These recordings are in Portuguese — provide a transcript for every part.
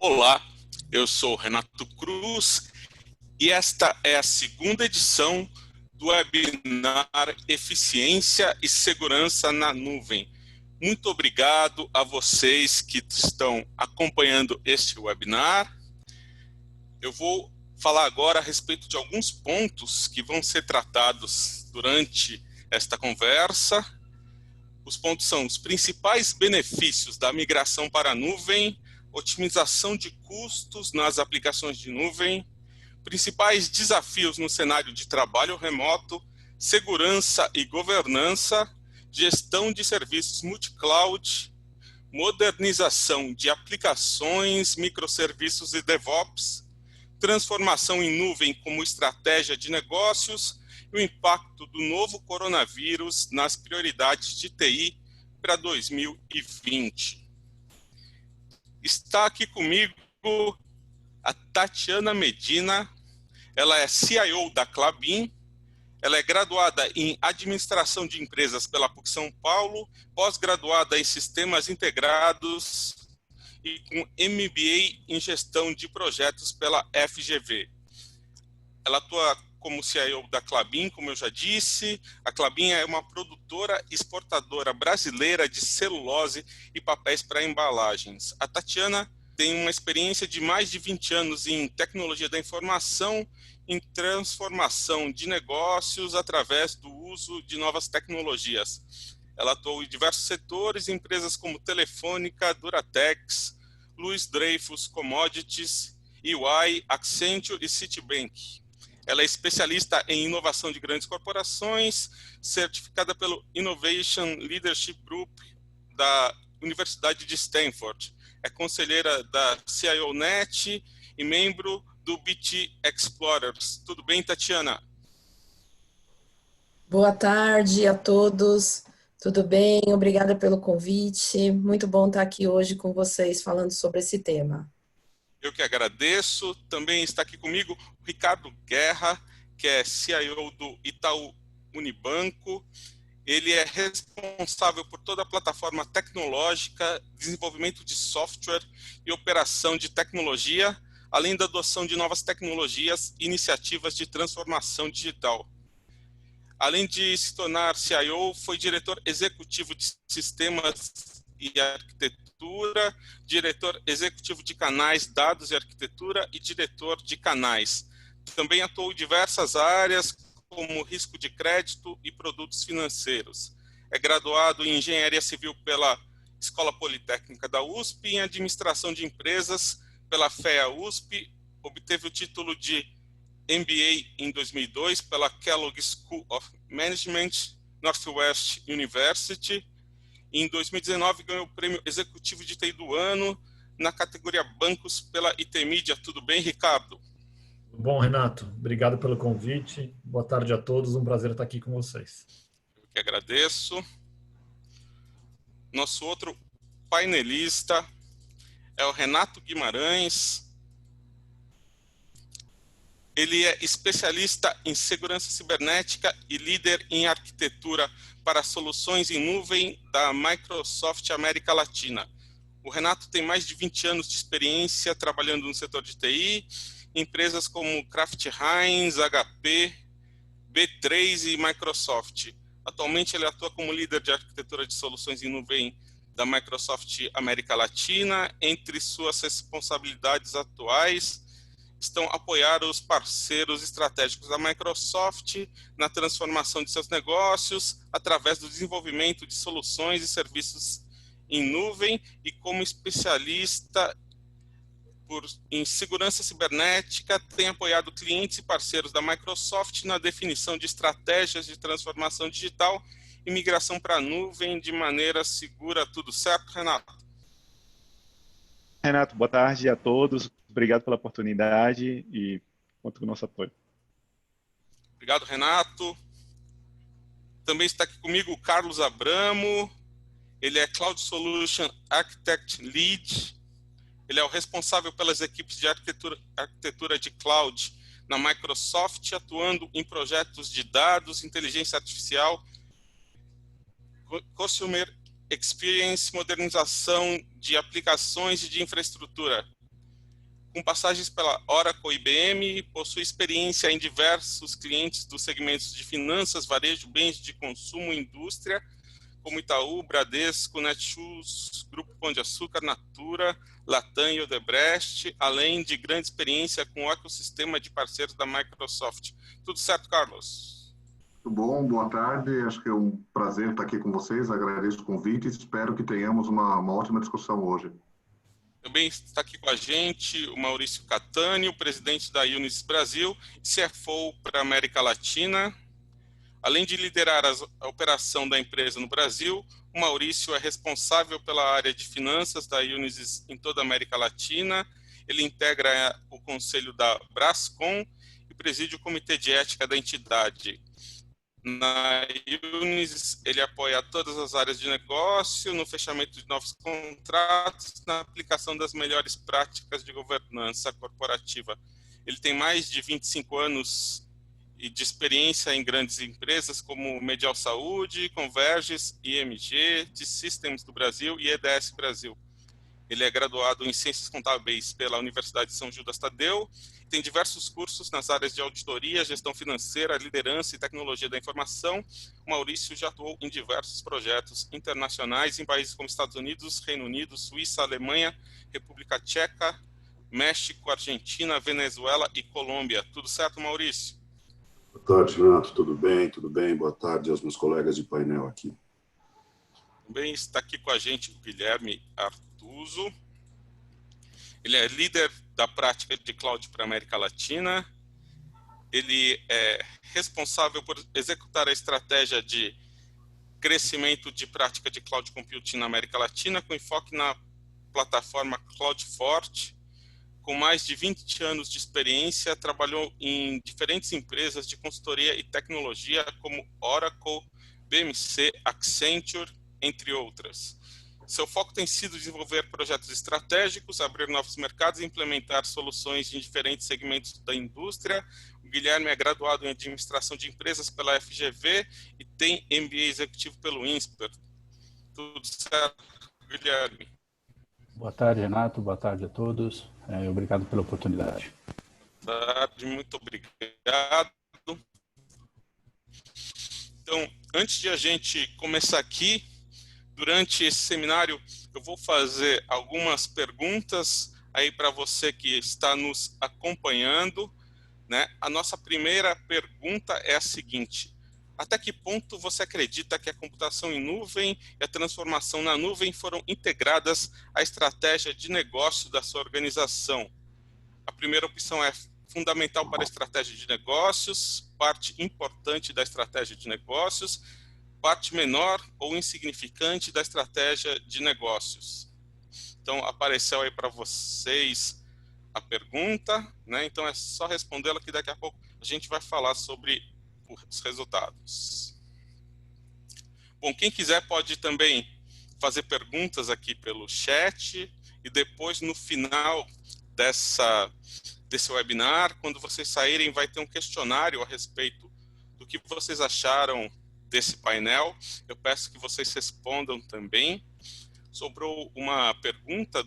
Olá, eu sou Renato Cruz e esta é a segunda edição do webinar Eficiência e Segurança na Nuvem. Muito obrigado a vocês que estão acompanhando este webinar. Eu vou falar agora a respeito de alguns pontos que vão ser tratados durante esta conversa. Os pontos são os principais benefícios da migração para a nuvem, otimização de custos nas aplicações de nuvem, principais desafios no cenário de trabalho remoto, segurança e governança, gestão de serviços multi-cloud, modernização de aplicações, microserviços e DevOps, transformação em nuvem como estratégia de negócios e o impacto do novo coronavírus nas prioridades de TI para 2020. Está aqui comigo a Tatiana Medina, ela é CIO da Klabin, ela é graduada em Administração de Empresas pela PUC São Paulo, pós-graduada em Sistemas Integrados e com MBA em Gestão de Projetos pela FGV. Ela atua como CIO da Klabin, como eu já disse. A Klabin é uma produtora exportadora brasileira de celulose e papéis para embalagens. A Tatiana tem uma experiência de mais de 20 anos em tecnologia da informação, em transformação de negócios através do uso de novas tecnologias. Ela atuou em diversos setores, em empresas como Telefônica, Duratex, Louis Dreyfus Commodities, EY, Accenture e Citibank. Ela é especialista em inovação de grandes corporações, certificada pelo Innovation Leadership Group da Universidade de Stanford. É conselheira da CIONet e membro do BT Explorers. Tudo bem, Tatiana? Boa tarde a todos, tudo bem? Obrigada pelo convite. Muito bom estar aqui hoje com vocês falando sobre esse tema. Eu que agradeço. Também está aqui comigo o Ricardo Guerra, que é CIO do Itaú Unibanco. Ele é responsável por toda a plataforma tecnológica, desenvolvimento de software e operação de tecnologia, além da adoção de novas tecnologias e iniciativas de transformação digital. Além de se tornar CIO, foi diretor executivo de sistemas e arquitetura, diretor executivo de canais, dados e arquitetura e diretor de canais. Também atuou em diversas áreas, como risco de crédito e produtos financeiros. É graduado em Engenharia Civil pela Escola Politécnica da USP e em Administração de Empresas pela FEA USP. Obteve o título de MBA em 2002 pela Kellogg School of Management, Northwest University. Em 2019 ganhou o prêmio Executivo de TI do Ano na categoria Bancos pela IT Media. Tudo bem, Ricardo? Bom, Renato, obrigado pelo convite. Boa tarde a todos, um prazer estar aqui com vocês. Eu que agradeço. Nosso outro painelista é o Renato Guimarães. Ele é especialista em segurança cibernética e líder em arquitetura para soluções em nuvem da Microsoft América Latina. O Renato tem mais de 20 anos de experiência trabalhando no setor de TI, em empresas como Kraft Heinz, HP, B3 e Microsoft. Atualmente ele atua como líder de arquitetura de soluções em nuvem da Microsoft América Latina. Entre suas responsabilidades atuais estão apoiar os parceiros estratégicos da Microsoft na transformação de seus negócios através do desenvolvimento de soluções e serviços em nuvem e como especialista em segurança cibernética tem apoiado clientes e parceiros da Microsoft na definição de estratégias de transformação digital e migração para a nuvem de maneira segura. Tudo certo, Renato? Renato, boa tarde a todos. Obrigado pela oportunidade e conto com o nosso apoio. Obrigado, Renato. Também está aqui comigo o Carlos Abramo. Ele é Cloud Solution Architect Lead. Ele é o responsável pelas equipes de arquitetura de cloud na Microsoft, atuando em projetos de dados, inteligência artificial, Customer Experience, modernização de aplicações e de infraestrutura. com passagens pela Oracle e IBM, possui experiência em diversos clientes dos segmentos de finanças, varejo, bens de consumo e indústria, como Itaú, Bradesco, Netshoes, Grupo Pão de Açúcar, Natura, Latam e Odebrecht, além de grande experiência com o ecossistema de parceiros da Microsoft. Tudo certo, Carlos? Muito bom, boa tarde. Acho que é um prazer estar aqui com vocês. Agradeço o convite e espero que tenhamos uma ótima discussão hoje. Também está aqui com a gente o Maurício Catani, o presidente da Unisys Brasil e CFO para a América Latina. Além de liderar a operação da empresa no Brasil, o Maurício é responsável pela área de finanças da Unisys em toda a América Latina. Ele integra o conselho da Brascom e preside o comitê de ética da entidade. Na Unisys, ele apoia todas as áreas de negócio, no fechamento de novos contratos, na aplicação das melhores práticas de governança corporativa. Ele tem mais de 25 anos de experiência em grandes empresas como Medial Saúde, Converges, IMG, T-Systems do Brasil e EDS Brasil. Ele é graduado em Ciências Contábeis pela Universidade de São Judas Tadeu, tem diversos cursos nas áreas de auditoria, gestão financeira, liderança e tecnologia da informação. O Maurício já atuou em diversos projetos internacionais em países como Estados Unidos, Reino Unido, Suíça, Alemanha, República Tcheca, México, Argentina, Venezuela e Colômbia. Tudo certo, Maurício? Boa tarde, Renato. Tudo bem? Tudo bem? Boa tarde aos meus colegas de painel aqui. Também está aqui com a gente o Guilherme Artuso. Ele é líder da prática de cloud para a América Latina. Ele é responsável por executar a estratégia de crescimento de prática de cloud computing na América Latina, com enfoque na plataforma CloudForte. Com mais de 20 anos de experiência, trabalhou em diferentes empresas de consultoria e tecnologia, como Oracle, BMC, Accenture, entre outras. Seu foco tem sido desenvolver projetos estratégicos, abrir novos mercados e implementar soluções em diferentes segmentos da indústria. O Guilherme é graduado em administração de empresas pela FGV e tem MBA executivo pelo INSPER. Tudo certo, Guilherme? Boa tarde, Renato. Boa tarde a todos. Obrigado pela oportunidade. Boa tarde, muito obrigado. Então, antes de a gente começar aqui, durante esse seminário, eu vou fazer algumas perguntas aí para você que está nos acompanhando, né? A nossa primeira pergunta é a seguinte: até que ponto você acredita que a computação em nuvem e a transformação na nuvem foram integradas à estratégia de negócio da sua organização? A primeira opção é fundamental para a estratégia de negócios, parte importante da estratégia de negócios, parte menor ou insignificante da estratégia de negócios. Então, apareceu aí para vocês a pergunta, né? Então é só respondê-la que daqui a pouco a gente vai falar sobre os resultados. Bom, quem quiser pode também fazer perguntas aqui pelo chat e depois no final desse webinar, quando vocês saírem, vai ter um questionário a respeito do que vocês acharam desse painel. Eu peço que vocês respondam também. Sobrou uma pergunta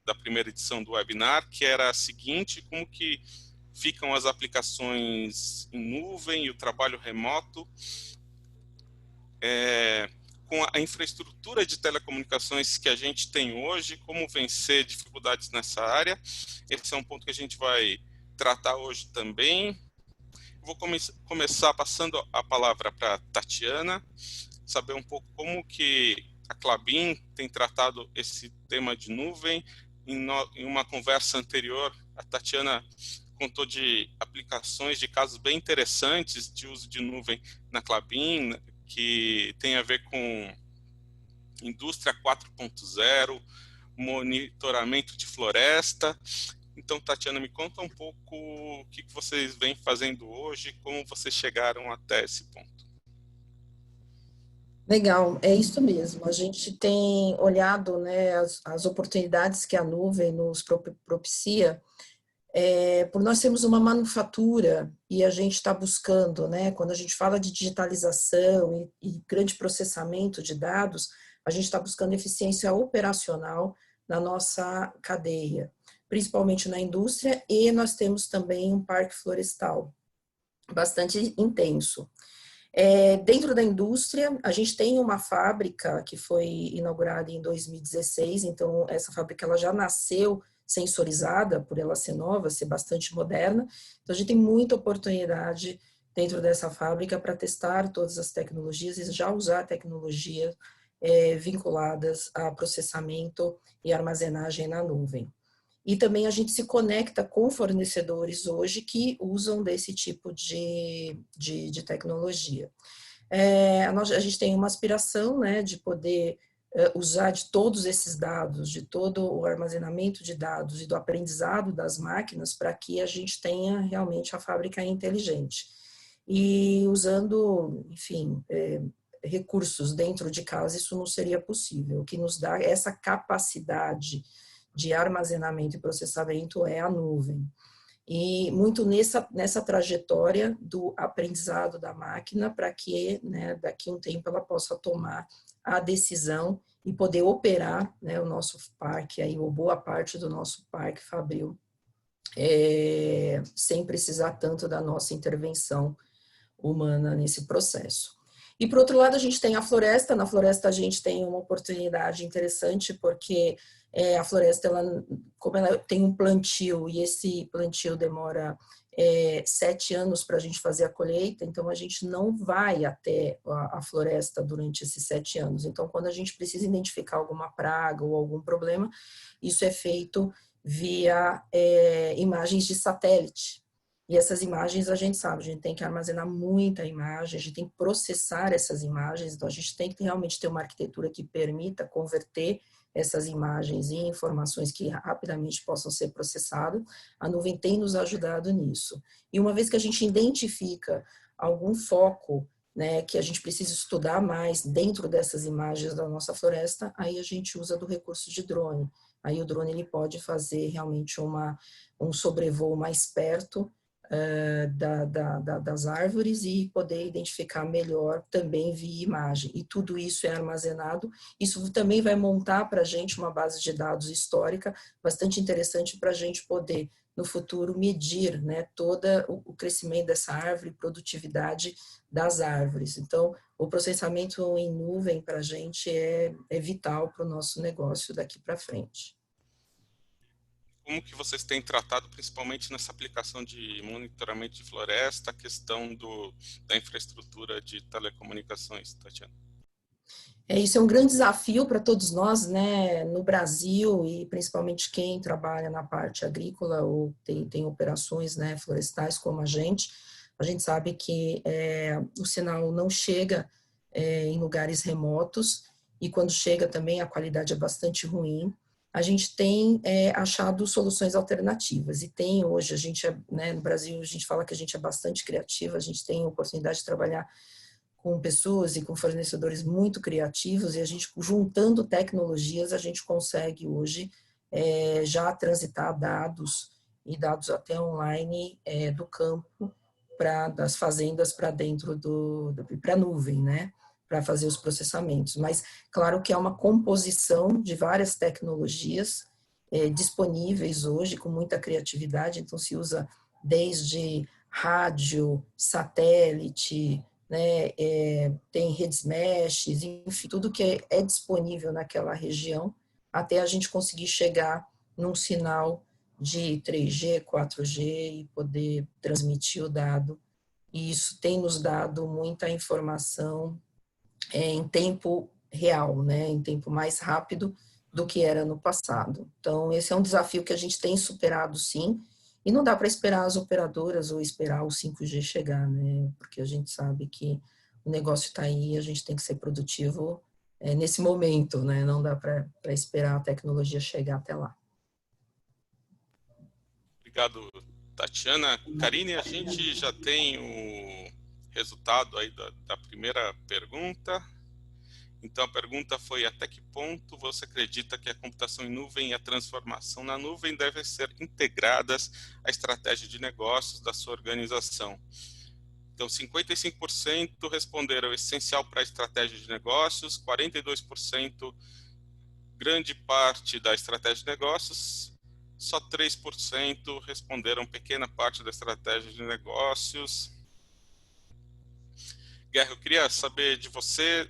da primeira edição do webinar, que era a seguinte: como que ficam as aplicações em nuvem e o trabalho remoto com a infraestrutura de telecomunicações que a gente tem hoje, como vencer dificuldades nessa área? Esse é um ponto que a gente vai tratar hoje também. Vou começar passando a palavra para Tatiana, saber um pouco como que a Klabin tem tratado esse tema de nuvem. Em uma conversa anterior, a Tatiana contou de aplicações, de casos bem interessantes de uso de nuvem na Klabin, que tem a ver com indústria 4.0, monitoramento de floresta. Então, Tatiana, me conta um pouco o que vocês vêm fazendo hoje, como vocês chegaram até esse ponto. Legal, é isso mesmo. A gente tem olhado, né, as oportunidades que a nuvem nos propicia, por nós termos uma manufatura e a gente está buscando, né, quando a gente fala de digitalização e grande processamento de dados, a gente está buscando eficiência operacional na nossa cadeia. principalmente na indústria, e nós temos também um parque florestal bastante intenso. Dentro da indústria, a gente tem uma fábrica que foi inaugurada em 2016, então essa fábrica ela já nasceu sensorizada, por ela ser nova, ser bastante moderna, então a gente tem muita oportunidade dentro dessa fábrica para testar todas as tecnologias e já usar tecnologias vinculadas a processamento e armazenagem na nuvem. E também a gente se conecta com fornecedores hoje que usam desse tipo de tecnologia. A gente tem uma aspiração, né, de poder usar de todos esses dados, de todo o armazenamento de dados e do aprendizado das máquinas para que a gente tenha realmente a fábrica inteligente. E usando, enfim, recursos dentro de casa, isso não seria possível. O que nos dá essa capacidade de armazenamento e processamento é a nuvem. E muito nessa trajetória do aprendizado da máquina para que, né, daqui a um tempo ela possa tomar a decisão e poder operar, né, o nosso parque, aí, ou boa parte do nosso parque fabril, sem precisar tanto da nossa intervenção humana nesse processo. E, por outro lado, a gente tem a floresta. Na floresta, a gente tem uma oportunidade interessante, porque a floresta, como ela tem um plantio, e esse plantio demora 7 anos para a gente fazer a colheita, então a gente não vai até a floresta durante esses 7 anos. Então, quando a gente precisa identificar alguma praga ou algum problema, isso é feito via imagens de satélite. E essas imagens a gente sabe, a gente tem que armazenar muita imagem, a gente tem que processar essas imagens, então a gente tem que realmente ter uma arquitetura que permita converter essas imagens em informações que rapidamente possam ser processadas. A nuvem tem nos ajudado nisso. E uma vez que a gente identifica algum foco, né, que a gente precisa estudar mais dentro dessas imagens da nossa floresta, aí a gente usa do recurso de drone. Aí o drone ele pode fazer realmente um sobrevoo mais perto das árvores e poder identificar melhor também via imagem. E tudo isso é armazenado. Isso também vai montar para a gente uma base de dados histórica bastante interessante para a gente poder, no futuro, medir, né, todo o crescimento dessa árvore, produtividade das árvores. Então, o processamento em nuvem para a gente é vital para o nosso negócio daqui para frente. Como que vocês têm tratado, principalmente nessa aplicação de monitoramento de floresta, a questão da infraestrutura de telecomunicações, Tatiana? Isso é um grande desafio para todos nós, né, no Brasil, e principalmente quem trabalha na parte agrícola ou tem operações, né, florestais como a gente sabe que o sinal não chega em lugares remotos, e quando chega também a qualidade é bastante ruim. A gente tem achado soluções alternativas, e tem hoje, a gente né, no Brasil, a gente fala que a gente é bastante criativa, a gente tem a oportunidade de trabalhar com pessoas e com fornecedores muito criativos, e a gente, juntando tecnologias, a gente consegue hoje já transitar dados, e dados até online do campo, das fazendas para dentro para a nuvem, né? Para fazer os processamentos. Mas, claro que é uma composição de várias tecnologias disponíveis hoje, com muita criatividade, então se usa desde rádio, satélite, né, tem redes mesh, enfim, tudo que é disponível naquela região, até a gente conseguir chegar num sinal de 3G, 4G e poder transmitir o dado. E isso tem nos dado muita informação em tempo real, né, em tempo mais rápido do que era no passado. Então, esse é um desafio que a gente tem superado, sim, e não dá para esperar as operadoras ou esperar o 5G chegar, né, porque a gente sabe que o negócio está aí e a gente tem que ser produtivo nesse momento, né, não dá para esperar a tecnologia chegar até lá. Obrigado, Tatiana. Karine, a gente já tem o resultado aí da primeira pergunta. Então, a pergunta foi: até que ponto você acredita que a computação em nuvem e a transformação na nuvem devem ser integradas à estratégia de negócios da sua organização? Então, 55% responderam essencial para a estratégia de negócios, 42% grande parte da estratégia de negócios, só 3% responderam pequena parte da estratégia de negócios. Guerra, eu queria saber de você,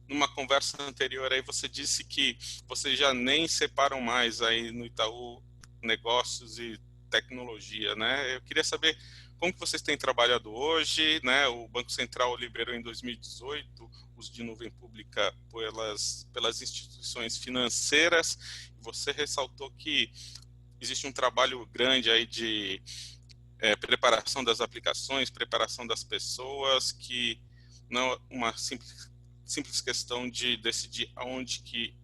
numa conversa anterior aí você disse que vocês já nem separam mais aí no Itaú negócios e tecnologia, né? Eu queria saber como que vocês têm trabalhado hoje, né? O Banco Central liberou em 2018 os de nuvem pública pelas instituições financeiras. Você ressaltou que existe um trabalho grande aí de preparação das aplicações, preparação das pessoas, que não é uma simples questão de decidir aonde que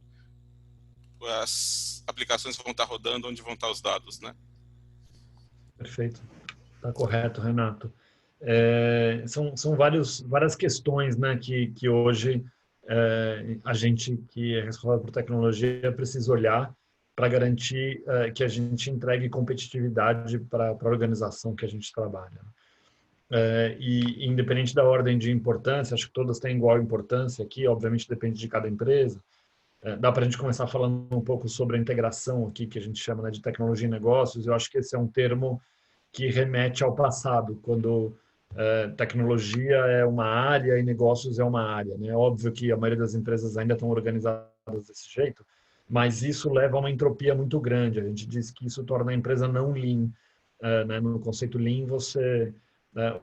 as aplicações vão estar rodando, onde vão estar os dados, né? Perfeito. Está correto, Renato. São várias questões, né, que hoje a gente que é responsável por tecnologia precisa olhar para garantir que a gente entregue competitividade para a organização que a gente trabalha. E independente da ordem de importância, acho que todas têm igual importância aqui, obviamente depende de cada empresa. Dá para a gente começar falando um pouco sobre a integração aqui, que a gente chama, né, de tecnologia e negócios. Eu acho que esse é um termo que remete ao passado, quando tecnologia é uma área e negócios é uma área, né? É óbvio que a maioria das empresas ainda estão organizadas desse jeito, mas isso leva a uma entropia muito grande. A gente diz que isso torna a empresa não lean. Né? No conceito lean, você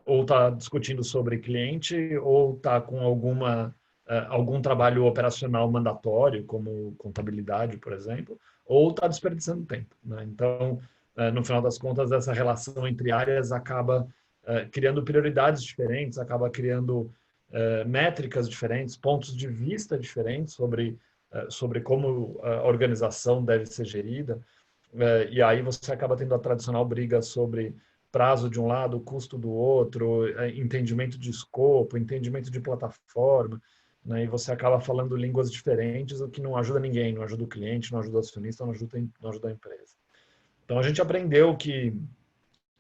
ou está discutindo sobre cliente ou está com algum trabalho operacional mandatório, como contabilidade, por exemplo, ou está desperdiçando tempo, né? Então, no final das contas, essa relação entre áreas acaba criando prioridades diferentes, acaba criando métricas diferentes, pontos de vista diferentes sobre como a organização deve ser gerida, e aí você acaba tendo a tradicional briga sobre prazo de um lado, custo do outro, entendimento de escopo, entendimento de plataforma, né? E você acaba falando línguas diferentes, o que não ajuda ninguém, não ajuda o cliente, não ajuda o acionista, não ajuda a empresa. Então, a gente aprendeu que,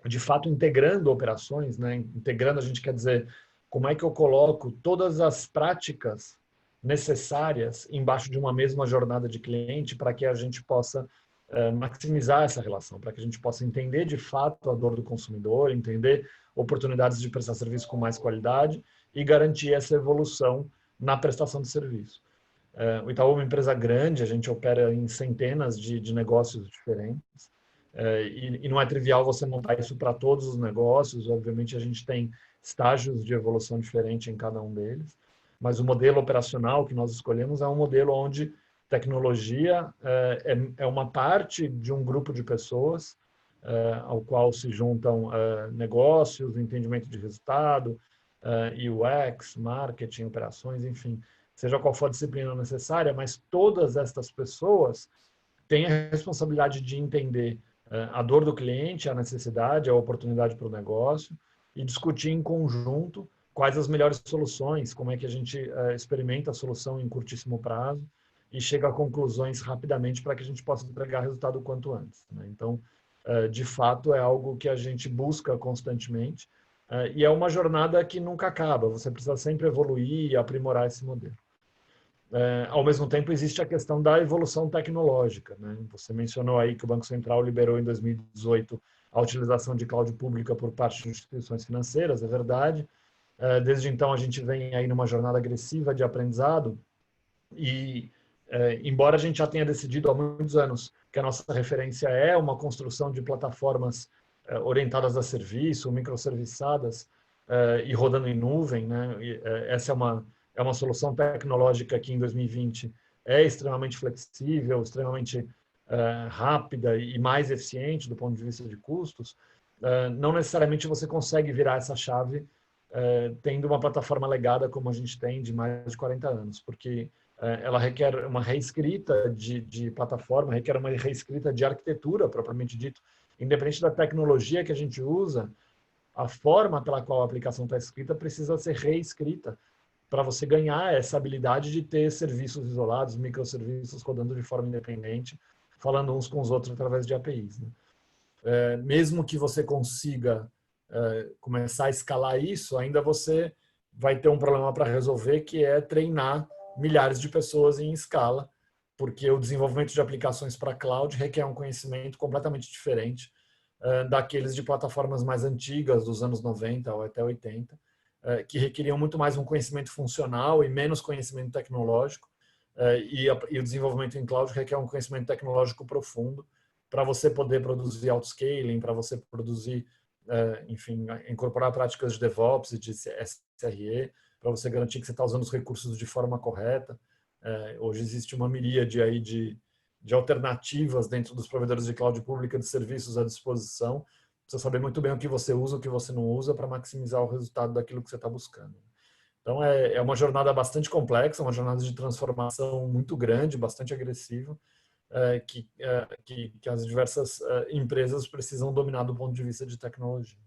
de fato, integrando operações, né? Integrando, a gente quer dizer, como é que eu coloco todas as práticas necessárias embaixo de uma mesma jornada de cliente para que a gente possa maximizar essa relação, para que a gente possa entender, de fato, a dor do consumidor, entender oportunidades de prestar serviço com mais qualidade e garantir essa evolução na prestação de serviço. O Itaú é uma empresa grande, a gente opera em centenas de negócios diferentes, e não é trivial você montar isso para todos os negócios. Obviamente, a gente tem estágios de evolução diferente em cada um deles, mas o modelo operacional que nós escolhemos é um modelo onde tecnologia é uma parte de um grupo de pessoas ao qual se juntam negócios, entendimento de resultado, UX, marketing, operações, enfim, seja qual for a disciplina necessária, mas todas estas pessoas têm a responsabilidade de entender a dor do cliente, a necessidade, a oportunidade para o negócio e discutir em conjunto quais as melhores soluções, como é que a gente experimenta a solução em curtíssimo prazo e chega a conclusões rapidamente para que a gente possa entregar resultado o quanto antes, né? Então, de fato, é algo que a gente busca constantemente e é uma jornada que nunca acaba. Você precisa sempre evoluir e aprimorar esse modelo. Ao mesmo tempo, existe a questão da evolução tecnológica, né? Você mencionou aí que o Banco Central liberou em 2018 a utilização de cloud pública por parte de instituições financeiras, é verdade. Desde então, a gente vem aí numa jornada agressiva de aprendizado e, embora a gente já tenha decidido há muitos anos que a nossa referência é uma construção de plataformas orientadas a serviço, microserviçadas e rodando em nuvem, né? Essa é uma solução tecnológica que em 2020 é extremamente flexível, extremamente rápida e mais eficiente do ponto de vista de custos. Não necessariamente você consegue virar essa chave tendo uma plataforma legada como a gente tem de mais de 40 anos, porque ela requer uma reescrita de plataforma, requer uma reescrita de arquitetura, propriamente dito. Independente da tecnologia que a gente usa, a forma pela qual a aplicação está escrita precisa ser reescrita para você ganhar essa habilidade de ter serviços isolados, microserviços rodando de forma independente, falando uns com os outros através de APIs, né? Mesmo que você consiga começar a escalar isso, ainda você vai ter um problema para resolver, que é treinar milhares de pessoas em escala porque o desenvolvimento de aplicações para cloud requer um conhecimento completamente diferente daqueles de plataformas mais antigas, dos anos 90 ou até 80, que requeriam muito mais um conhecimento funcional e menos conhecimento tecnológico, e o desenvolvimento em cloud requer um conhecimento tecnológico profundo para você poder produzir autoscaling, para você produzir, enfim, incorporar práticas de DevOps e de SRE, para você garantir que você está usando os recursos de forma correta. Hoje existe uma miríade aí de alternativas dentro dos provedores de cloud pública de serviços à disposição. Precisa saber muito bem o que você usa, o que você não usa, para maximizar o resultado daquilo que você está buscando. Então, é uma jornada bastante complexa, uma jornada de transformação muito grande, bastante agressiva, que as diversas empresas precisam dominar do ponto de vista de tecnologia.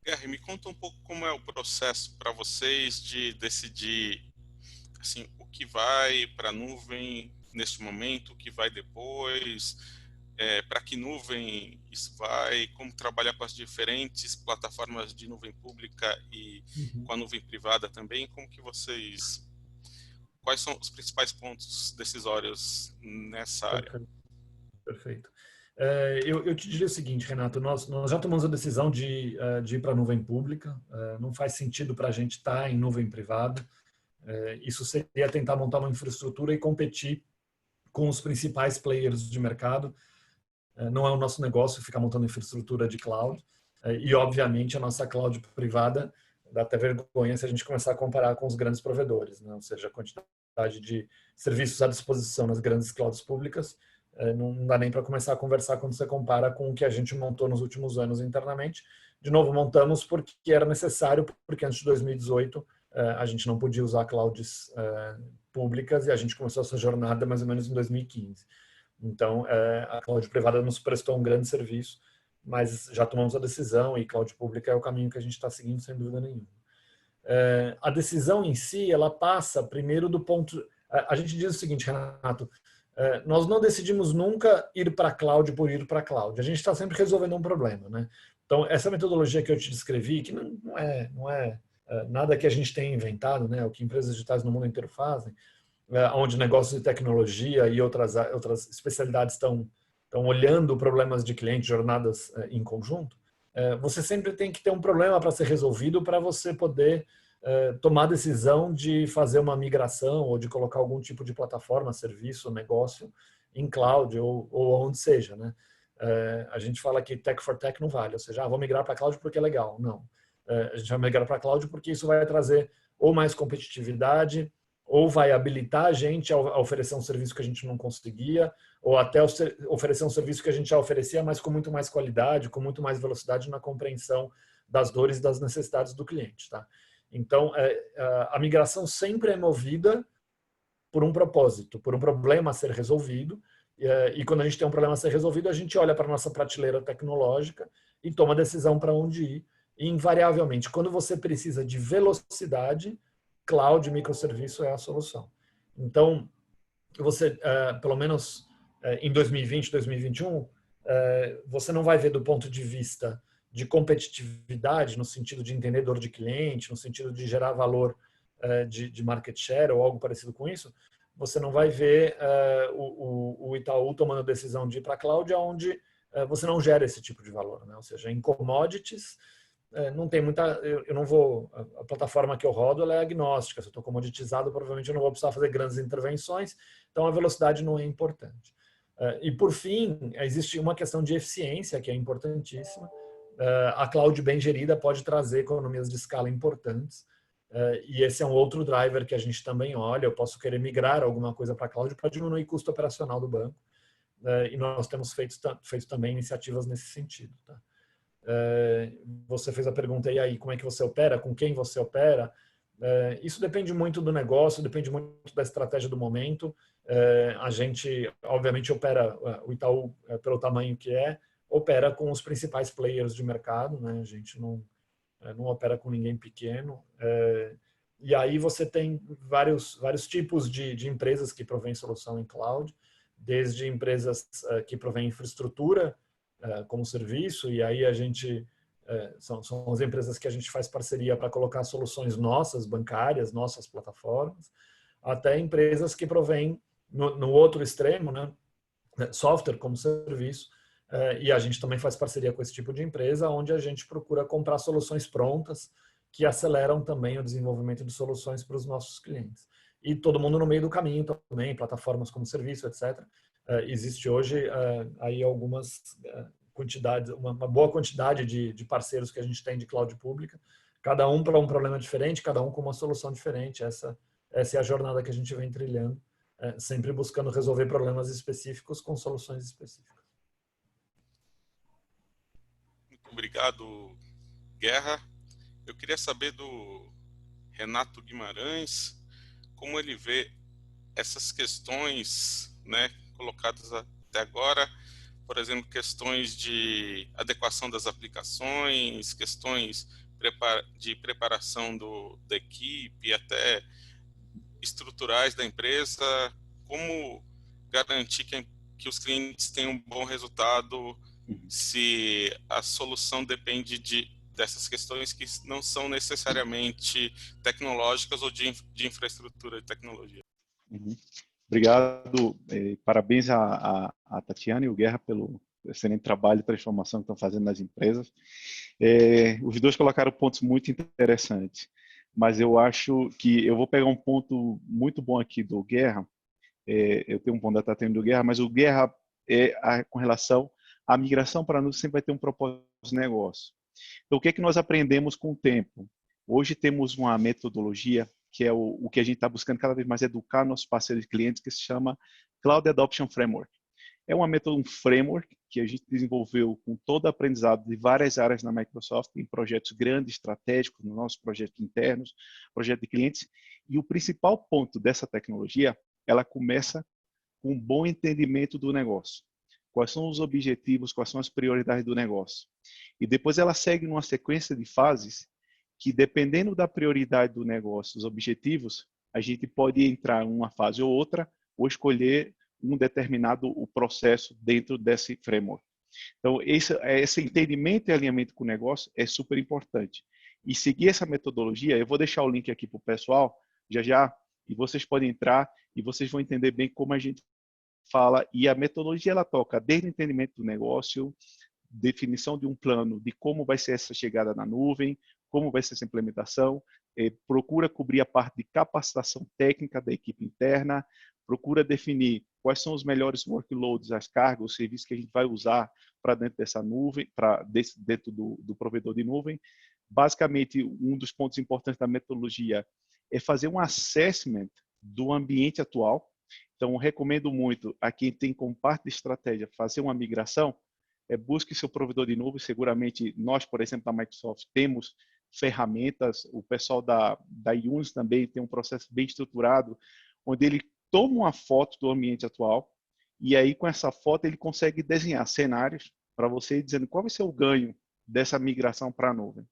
Guerra, me conta um pouco como é o processo para vocês de decidir assim, o que vai para a nuvem neste momento, o que vai depois, para que nuvem isso vai, como trabalhar com as diferentes plataformas de nuvem pública e com a nuvem privada também, quais são os principais pontos decisórios nessa área? Perfeito. Eu te diria o seguinte, Renato, nós já tomamos a decisão de ir para a nuvem pública, não faz sentido para a gente estar em nuvem privada, isso seria tentar montar uma infraestrutura e competir com os principais players de mercado. Não é o nosso negócio ficar montando infraestrutura de cloud, e obviamente a nossa cloud privada dá até vergonha se a gente começar a comparar com os grandes provedores, né? Ou seja, a quantidade de serviços à disposição nas grandes clouds públicas não dá nem para começar a conversar quando você compara com o que a gente montou nos últimos anos internamente. De novo, montamos porque era necessário, porque antes de 2018 a gente não podia usar clouds públicas e a gente começou essa jornada mais ou menos em 2015. Então, a cloud privada nos prestou um grande serviço, mas já tomamos a decisão e cloud pública é o caminho que a gente está seguindo, sem dúvida nenhuma. A decisão em si, ela passa primeiro do ponto... A gente diz o seguinte, Renato, nós não decidimos nunca ir para cloud por ir para cloud. A gente está sempre resolvendo um problema, né? Então, essa metodologia que eu te descrevi, que não é nada que a gente tenha inventado, né? O que empresas digitais no mundo inteiro fazem, onde negócios de tecnologia e outras especialidades estão olhando problemas de cliente, jornadas em conjunto, você sempre tem que ter um problema para ser resolvido para você poder tomar a decisão de fazer uma migração ou de colocar algum tipo de plataforma, serviço, negócio em cloud ou onde seja, né? A gente fala que tech for tech não vale, ou seja, vou migrar para cloud porque é legal. Não. A gente vai migrar para cloud porque isso vai trazer ou mais competitividade, ou vai habilitar a gente a oferecer um serviço que a gente não conseguia, ou até oferecer um serviço que a gente já oferecia, mas com muito mais qualidade, com muito mais velocidade na compreensão das dores e das necessidades do cliente, tá? Então, a migração sempre é movida por um propósito, por um problema a ser resolvido, e quando a gente tem um problema a ser resolvido, a gente olha para a nossa prateleira tecnológica e toma a decisão para onde ir. E, invariavelmente, quando você precisa de velocidade, cloud, microserviço é a solução. Então, você, pelo menos em 2020, 2021, você não vai ver do ponto de vista de competitividade, no sentido de entender dor de cliente, no sentido de gerar valor de market share ou algo parecido com isso, você não vai ver o Itaú tomando a decisão de ir para a cloud, onde você não gera esse tipo de valor, né? Ou seja, em commodities, não tem muita... Eu não vou... A plataforma que eu rodo, ela é agnóstica. Se eu estou comoditizado, provavelmente eu não vou precisar fazer grandes intervenções, então a velocidade não é importante. E, por fim, existe uma questão de eficiência, que é importantíssima. A cloud bem gerida pode trazer economias de escala importantes, e esse é um outro driver que a gente também olha. Eu posso querer migrar alguma coisa para a cloud para diminuir o custo operacional do banco, e nós temos feito também iniciativas nesse sentido, tá? Você fez a pergunta, e aí, como é que você opera? Com quem você opera? Isso depende muito do negócio, depende muito da estratégia do momento. A gente, obviamente, opera, o Itaú, pelo tamanho que opera com os principais players de mercado, né? A gente não opera com ninguém pequeno. E aí você tem vários tipos de empresas que provêm solução em cloud, desde empresas que provêm infraestrutura como serviço, e aí a gente são as empresas que a gente faz parceria para colocar soluções nossas, bancárias, nossas plataformas, até empresas que provêm no outro extremo, né, software como serviço, e a gente também faz parceria com esse tipo de empresa, onde a gente procura comprar soluções prontas que aceleram também o desenvolvimento de soluções para os nossos clientes. E todo mundo no meio do caminho também, plataformas como serviço, etc. Existe hoje aí algumas quantidades, uma boa quantidade de parceiros que a gente tem de cloud pública, cada um para um problema diferente, cada um com uma solução diferente. Essa é a jornada que a gente vem trilhando, sempre buscando resolver problemas específicos com soluções específicas. Muito obrigado, Guerra. Eu queria saber do Renato Guimarães como ele vê essas questões, né, colocadas até agora, por exemplo, questões de adequação das aplicações, questões de preparação da equipe, até estruturais da empresa, como garantir que os clientes tenham um bom resultado se a solução depende dessas questões que não são necessariamente tecnológicas ou de infraestrutura de tecnologia. Obrigado, parabéns a Tatiana e o Guerra pelo excelente trabalho de transformação que estão fazendo nas empresas. Os dois colocaram pontos muito interessantes, mas eu acho que eu vou pegar um ponto muito bom aqui do Guerra. Eu tenho um ponto da Tatiana e do Guerra, mas o Guerra com relação à migração para nós sempre vai ter um propósito de negócio. Então, o que é que nós aprendemos com o tempo? Hoje temos uma metodologia que é o que a gente está buscando cada vez mais educar nossos parceiros e clientes, que se chama Cloud Adoption Framework. É um framework que a gente desenvolveu com todo o aprendizado de várias áreas na Microsoft, em projetos grandes, estratégicos, nos nossos projetos internos, projetos de clientes. E o principal ponto dessa tecnologia, ela começa com um bom entendimento do negócio. Quais são os objetivos, quais são as prioridades do negócio. E depois ela segue numa sequência de fases que, dependendo da prioridade do negócio, os objetivos, a gente pode entrar em uma fase ou outra, ou escolher um determinado processo dentro desse framework. Então, esse entendimento e alinhamento com o negócio é super importante. E seguir essa metodologia, eu vou deixar o link aqui para o pessoal, já, e vocês podem entrar e vocês vão entender bem como a gente fala. E a metodologia, ela toca desde o entendimento do negócio, definição de um plano de como vai ser essa chegada na nuvem, como vai ser essa implementação, procura cobrir a parte de capacitação técnica da equipe interna, procura definir quais são os melhores workloads, as cargas, os serviços que a gente vai usar para dentro dessa nuvem, dentro do provedor de nuvem. Basicamente, um dos pontos importantes da metodologia é fazer um assessment do ambiente atual. Então, recomendo muito a quem tem como parte de estratégia fazer uma migração, busque seu provedor de nuvem. Seguramente, nós, por exemplo, da Microsoft, temos ferramentas, o pessoal da Iunis também tem um processo bem estruturado, onde ele toma uma foto do ambiente atual e aí com essa foto ele consegue desenhar cenários para você, dizendo qual vai ser o ganho dessa migração para a nuvem.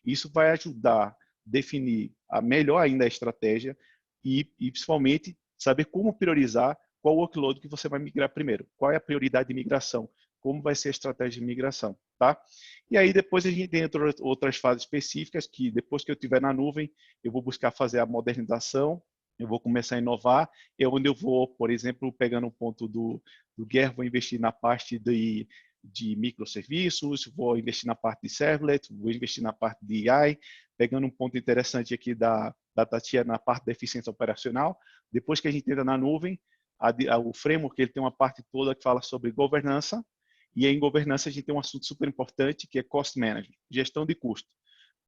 Isso vai ajudar a definir melhor ainda a estratégia e principalmente saber como priorizar qual workload que você vai migrar primeiro, qual é a prioridade de migração, como vai ser a estratégia de migração, tá? E aí depois a gente tem outras fases específicas que depois que eu estiver na nuvem, eu vou buscar fazer a modernização, eu vou começar a inovar, é onde eu vou, por exemplo, pegando um ponto do Guerra, vou investir na parte de microserviços, vou investir na parte de servlet, vou investir na parte de AI, pegando um ponto interessante aqui da Tatiana na parte da eficiência operacional. Depois que a gente entra na nuvem, o framework ele tem uma parte toda que fala sobre governança, e em governança a gente tem um assunto super importante que é cost management, gestão de custo.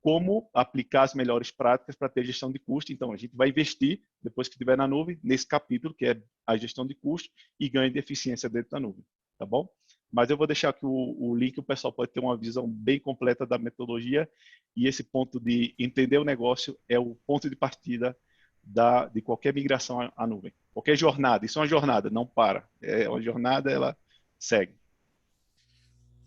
Como aplicar as melhores práticas para ter gestão de custo. Então, a gente vai investir, depois que estiver na nuvem, nesse capítulo, que é a gestão de custo e ganho de eficiência dentro da nuvem, tá bom? Mas eu vou deixar aqui o link, o pessoal pode ter uma visão bem completa da metodologia, e esse ponto de entender o negócio é o ponto de partida de qualquer migração à nuvem. Qualquer jornada, isso é uma jornada, não para. É uma jornada, ela segue.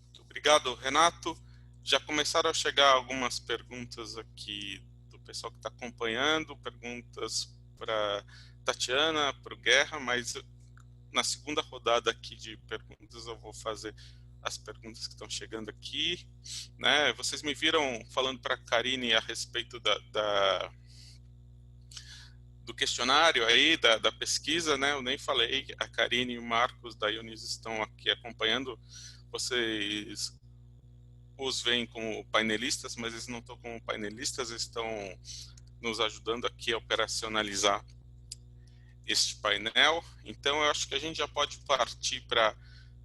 Muito obrigado, Renato. Já começaram a chegar algumas perguntas aqui do pessoal que está acompanhando, perguntas para Tatiana, para o Guerra, mas na segunda rodada aqui de perguntas eu vou fazer as perguntas que estão chegando aqui, né? Vocês me viram falando para a Karine a respeito do questionário aí, da pesquisa, né? Eu nem falei, a Karine e o Marcos da Unis estão aqui acompanhando. Vocês os veem como painelistas, mas eles não estão como painelistas, eles estão nos ajudando aqui a operacionalizar este painel. Então, eu acho que a gente já pode partir para a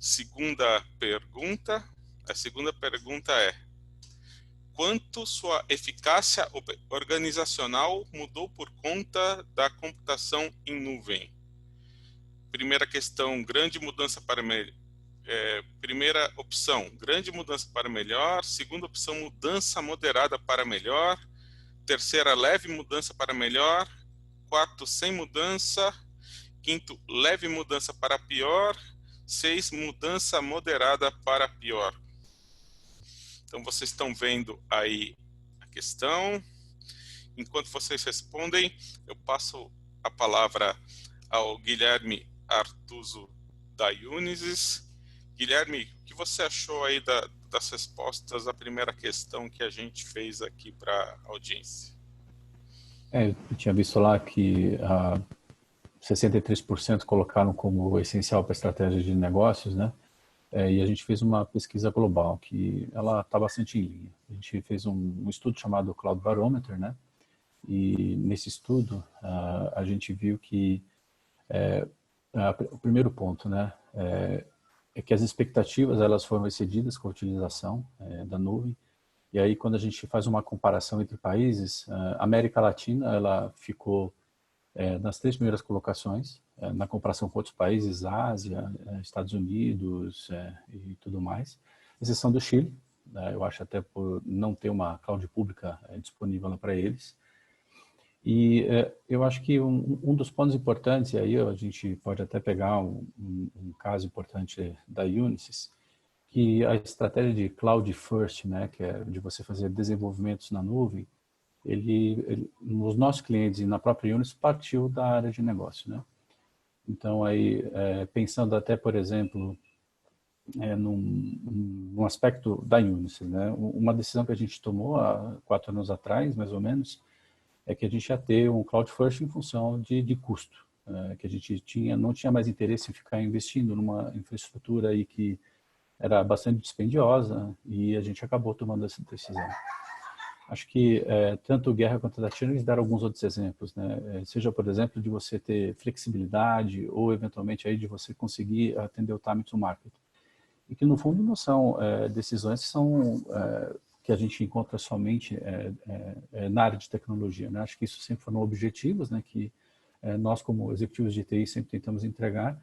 segunda pergunta. A segunda pergunta é: quanto sua eficácia organizacional mudou por conta da computação em nuvem? Primeira questão, grande mudança para melhor. Primeira opção, grande mudança para melhor. Segunda opção, mudança moderada para melhor. Terceira, leve mudança para melhor. Quarto, sem mudança. Quinto, leve mudança para pior. 6, mudança moderada para pior. Então, vocês estão vendo aí a questão. Enquanto vocês respondem, eu passo a palavra ao Guilherme Artuso da Unisys. Guilherme, o que você achou aí das respostas à primeira questão que a gente fez aqui para a audiência? Eu tinha visto lá que 63% colocaram como essencial para a estratégia de negócios, né? E a gente fez uma pesquisa global que ela está bastante em linha. A gente fez um estudo chamado Cloud Barometer, né? E nesse estudo a gente viu que o primeiro ponto, né, é que as expectativas elas foram excedidas com a utilização da nuvem. E aí, quando a gente faz uma comparação entre países, a América Latina ela ficou nas 3 primeiras colocações, na comparação com outros países, Ásia, Estados Unidos e tudo mais, exceção do Chile, eu acho até por não ter uma cloud pública disponível para eles. E eu acho que um dos pontos importantes, e aí a gente pode até pegar um caso importante da Unisys, que a estratégia de Cloud First, né, que é de você fazer desenvolvimentos na nuvem, nos nossos clientes e na própria Unisys partiu da área de negócio, né? Então, aí, pensando até, por exemplo, num aspecto da Unisys, né? Uma decisão que a gente tomou há 4 anos atrás, mais ou menos, é que a gente ia ter um Cloud First em função de custo, que a gente não tinha mais interesse em ficar investindo numa infraestrutura aí que era bastante dispendiosa e a gente acabou tomando essa decisão. Acho que tanto o Guerra quanto a Tatiana deram alguns outros exemplos, né? Seja, por exemplo, de você ter flexibilidade ou, eventualmente, aí de você conseguir atender o time to market. E que, no fundo, não são decisões que são... que a gente encontra somente na área de tecnologia, né? Acho que isso sempre foram objetivos, né, que nós, como executivos de TI, sempre tentamos entregar,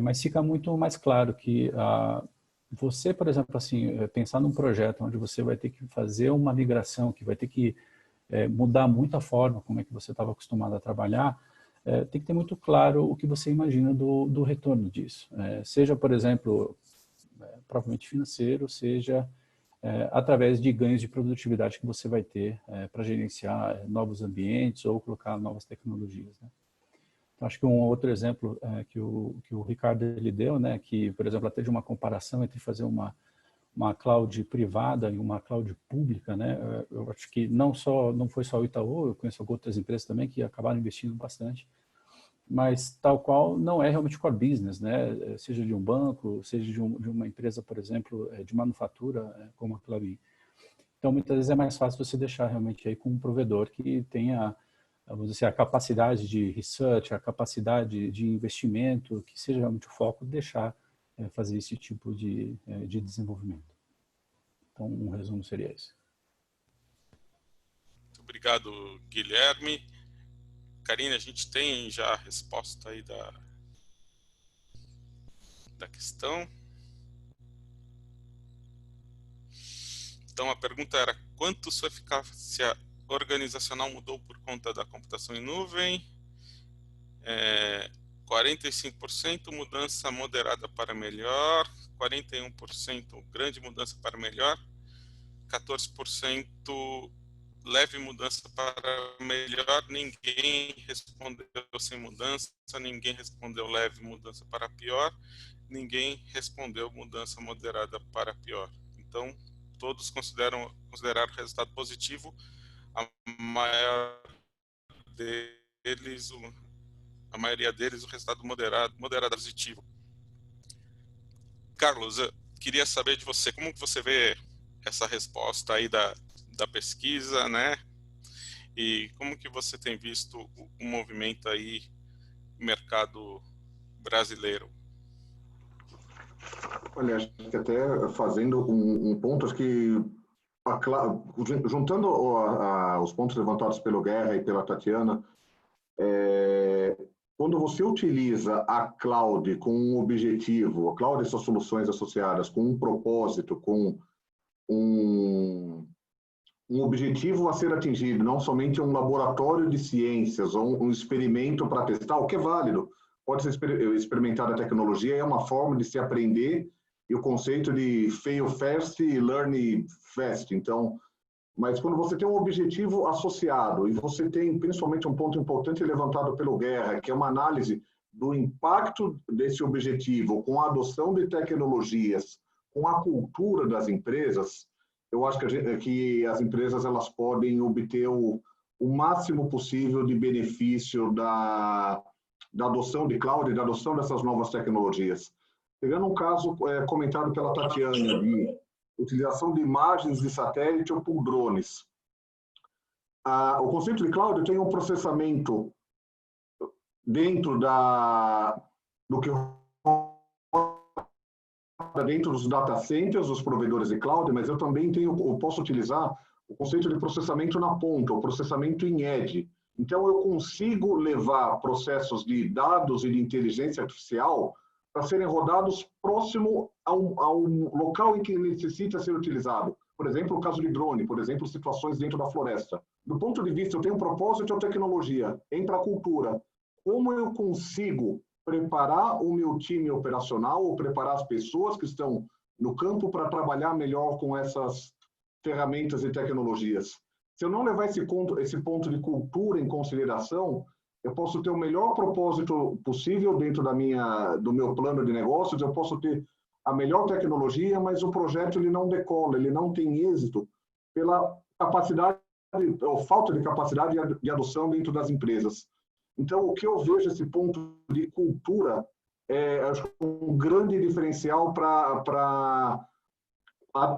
mas fica muito mais claro que você, por exemplo, assim, pensar num projeto onde você vai ter que fazer uma migração, que vai ter que mudar muito a forma como é que você estava acostumado a trabalhar, tem que ter muito claro o que você imagina do retorno disso. Seja, por exemplo, provavelmente financeiro, seja através de ganhos de produtividade que você vai ter para gerenciar novos ambientes ou colocar novas tecnologias, né? Então, acho que um outro exemplo que o Ricardo ele deu, né, que, por exemplo, até de uma comparação entre fazer uma cloud privada e uma cloud pública, né, eu acho que não foi só o Itaú, eu conheço outras empresas também que acabaram investindo bastante, mas tal qual não é realmente core business, né? Seja de um banco, seja de uma empresa, por exemplo, de manufatura, como a Clabin. Então, muitas vezes é mais fácil você deixar realmente aí com um provedor que tenha, vamos dizer, a capacidade de research, a capacidade de investimento, que seja realmente o foco, deixar fazer esse tipo de desenvolvimento. Então, um resumo seria esse. Muito obrigado, Guilherme. Karine, a gente tem já a resposta aí da questão. Então, a pergunta era: quanto sua eficácia organizacional mudou por conta da computação em nuvem? 45% mudança moderada para melhor, 41% grande mudança para melhor, 14% leve mudança para melhor, ninguém respondeu sem mudança, ninguém respondeu leve mudança para pior, ninguém respondeu mudança moderada para pior. Então, todos consideraram o resultado positivo, a maior deles, a maioria deles, o resultado moderado positivo. Carlos, eu queria saber de você, como que você vê essa resposta aí da pesquisa, né? E como que você tem visto o movimento aí no mercado brasileiro? Olha, acho que até fazendo um ponto, acho que juntando os pontos levantados pelo Guerra e pela Tatiana, quando você utiliza a cloud com um objetivo, a cloud e suas soluções associadas com um propósito, com um objetivo a ser atingido, não somente um laboratório de ciências ou um experimento para testar, o que é válido. Pode ser experimentar a tecnologia, é uma forma de se aprender, e o conceito de fail fast e learn fast. Então, mas quando você tem um objetivo associado, e você tem principalmente um ponto importante levantado pelo Guerra, que é uma análise do impacto desse objetivo com a adoção de tecnologias, com a cultura das empresas, eu acho que as empresas elas podem obter o máximo possível de benefício da adoção de cloud e da adoção dessas novas tecnologias. Pegando um caso comentado pela Tatiana, de utilização de imagens de satélite ou por drones. O conceito de cloud tem um processamento dentro do que dentro dos data centers, dos provedores de cloud, mas eu também posso utilizar o conceito de processamento na ponta, o processamento em edge. Então, eu consigo levar processos de dados e de inteligência artificial para serem rodados próximo ao local em que necessita ser utilizado. Por exemplo, o caso de drone, por exemplo, situações dentro da floresta. Do ponto de vista, eu tenho um propósito ou tecnologia, entra a cultura. Como eu consigo preparar o meu time operacional ou preparar as pessoas que estão no campo para trabalhar melhor com essas ferramentas e tecnologias? Se eu não levar esse ponto de cultura em consideração, eu posso ter o melhor propósito possível dentro do meu plano de negócios, eu posso ter a melhor tecnologia, mas o projeto ele não decola, ele não tem êxito pela capacidade ou falta de capacidade de adoção dentro das empresas. Então, o que eu vejo esse ponto de cultura acho que um grande diferencial para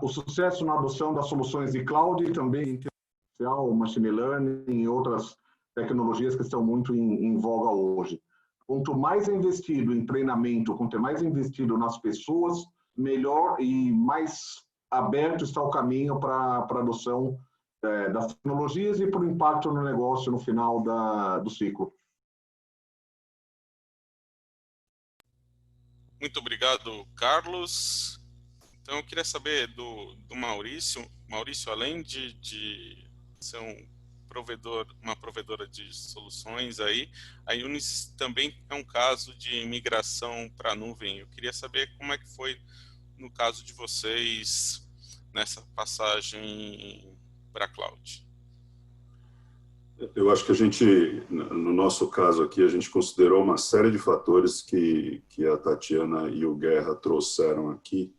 o sucesso na adoção das soluções de cloud e também machine learning e outras tecnologias que estão muito em voga hoje. Quanto mais investido em treinamento, quanto mais investido nas pessoas, melhor e mais aberto está o caminho para a adoção das tecnologias e para o impacto no negócio no final do ciclo. Muito obrigado, Carlos. Então, eu queria saber do Maurício. Maurício, além de ser uma provedora de soluções aí, a Unisys também é um caso de migração para a nuvem. Eu queria saber como é que foi no caso de vocês nessa passagem para a cloud. Eu acho que no nosso caso aqui, a gente considerou uma série de fatores que a Tatiana e o Guerra trouxeram aqui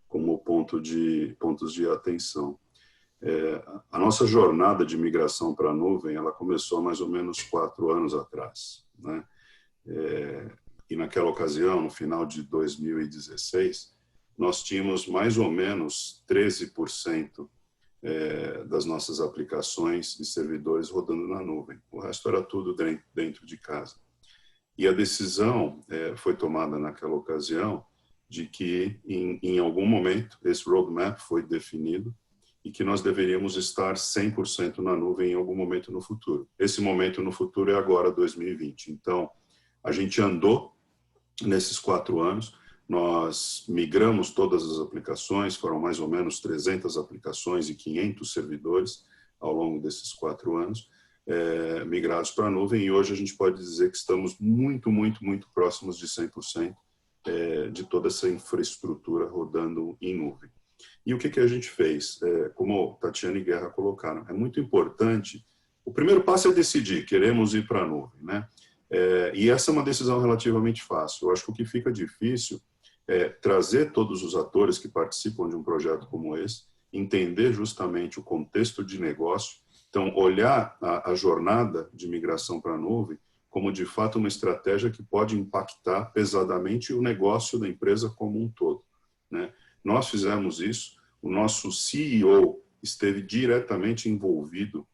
como pontos de atenção. A nossa jornada de migração para a nuvem, ela começou há mais ou menos 4 anos atrás, né? E naquela ocasião, no final de 2016, nós tínhamos mais ou menos 13% das nossas aplicações e servidores rodando na nuvem. O resto era tudo dentro de casa. E a decisão foi tomada naquela ocasião de que, em algum momento, esse roadmap foi definido e que nós deveríamos estar 100% na nuvem em algum momento no futuro. Esse momento no futuro é agora, 2020. Então, a gente andou nesses 4 anos, nós migramos todas as aplicações, foram mais ou menos 300 aplicações e 500 servidores ao longo desses 4 anos, migrados para a nuvem, e hoje a gente pode dizer que estamos muito, muito, muito próximos de 100% de toda essa infraestrutura rodando em nuvem. E o que a gente fez? Como Tatiana e Guerra colocaram, é muito importante, o primeiro passo é decidir, queremos ir para a nuvem, né? E essa é uma decisão relativamente fácil. Eu acho que o que fica difícil é trazer todos os atores que participam de um projeto como esse, entender justamente o contexto de negócio Então, olhar a jornada de migração para a nuvem como, de fato, uma estratégia que pode impactar pesadamente o negócio da empresa como um todo, né? Nós fizemos isso, o nosso CEO esteve diretamente envolvido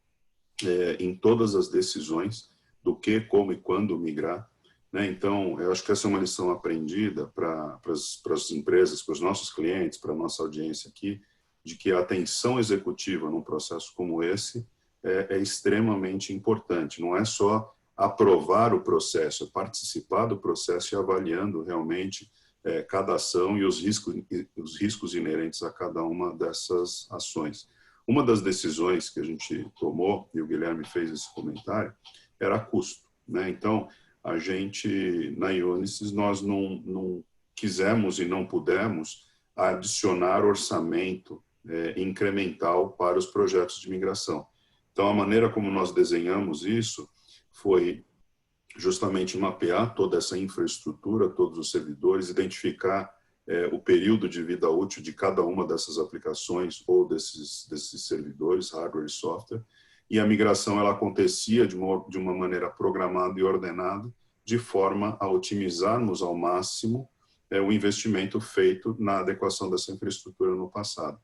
em todas as decisões do que, como e quando migrar, né? Então, eu acho que essa é uma lição aprendida para as empresas, para os nossos clientes, para a nossa audiência aqui, de que a atenção executiva num processo como esse é extremamente importante. Não é só aprovar o processo, é participar do processo e avaliando realmente cada ação e os riscos inerentes a cada uma dessas ações. Uma das decisões que a gente tomou, e o Guilherme fez esse comentário, era custo, né? Então, a gente, na Unisys, nós não quisemos e não pudemos adicionar orçamento incremental para os projetos de migração. Então, a maneira como nós desenhamos isso foi justamente mapear toda essa infraestrutura, todos os servidores, identificar o período de vida útil de cada uma dessas aplicações ou desses servidores, hardware e software, e a migração ela acontecia de uma maneira programada e ordenada, de forma a otimizarmos ao máximo o investimento feito na adequação dessa infraestrutura no passado.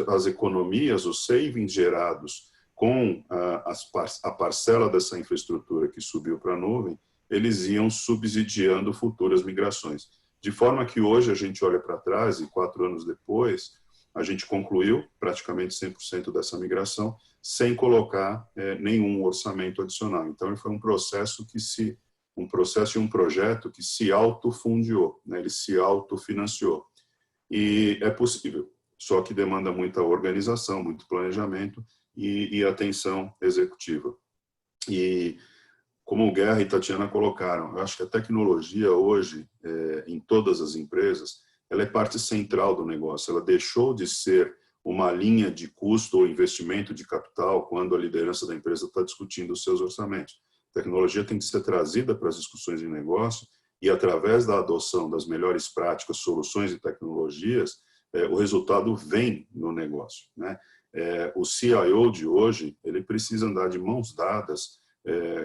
As economias, os savings gerados com a parcela dessa infraestrutura que subiu para a nuvem, eles iam subsidiando futuras migrações. De forma que hoje a gente olha para trás e 4 anos depois, a gente concluiu praticamente 100% dessa migração sem colocar nenhum orçamento adicional. Então, foi um processo e um projeto que se autofundiou, né? Ele se autofinanciou. E é possível, só que demanda muita organização, muito planejamento e atenção executiva. E como o Guerra e Tatiana colocaram, eu acho que a tecnologia hoje, em todas as empresas, ela é parte central do negócio. Ela deixou de ser uma linha de custo ou investimento de capital quando a liderança da empresa está discutindo os seus orçamentos. A tecnologia tem que ser trazida para as discussões de negócio e, através da adoção das melhores práticas, soluções e tecnologias, o resultado vem no negócio, né? O CIO de hoje, ele precisa andar de mãos dadas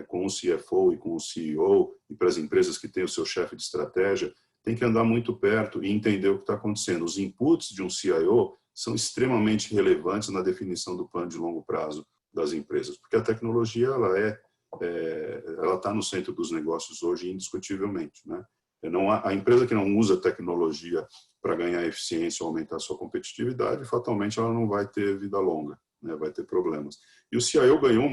com o CFO e com o CEO, e para as empresas que têm o seu chefe de estratégia, tem que andar muito perto e entender o que está acontecendo. Os inputs de um CIO são extremamente relevantes na definição do plano de longo prazo das empresas, porque a tecnologia ela está no centro dos negócios hoje, indiscutivelmente, né? A empresa que não usa tecnologia para ganhar eficiência ou aumentar sua competitividade, fatalmente ela não vai ter vida longa, né? Vai ter problemas. E o CIO ganhou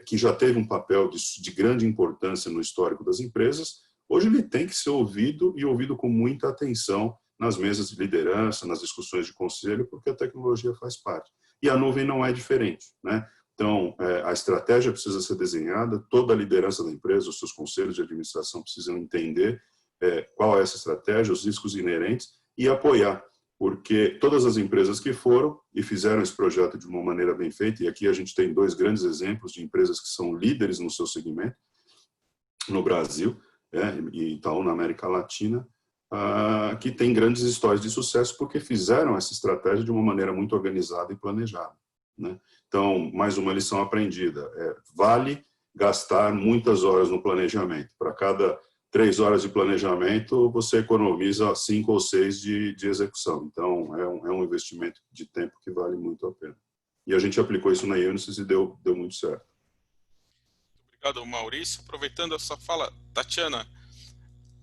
que já teve um papel de grande importância no histórico das empresas. Hoje ele tem que ser ouvido e ouvido com muita atenção nas mesas de liderança, nas discussões de conselho, porque a tecnologia faz parte. E a nuvem não é diferente, né? Então, a estratégia precisa ser desenhada, toda a liderança da empresa, os seus conselhos de administração precisam entender qual é essa estratégia, os riscos inerentes e apoiar, porque todas as empresas que foram e fizeram esse projeto de uma maneira bem feita, e aqui a gente tem 2 grandes exemplos de empresas que são líderes no seu segmento, no Brasil e Itaú na América Latina, que tem grandes histórias de sucesso porque fizeram essa estratégia de uma maneira muito organizada e planejada, né? Então, mais uma lição aprendida. Vale gastar muitas horas no planejamento. Para cada 3 horas de planejamento, você economiza 5 ou 6 de execução. Então, é um investimento de tempo que vale muito a pena. E a gente aplicou isso na Unisys e deu muito certo. Obrigado, Maurício. Aproveitando a sua fala, Tatiana,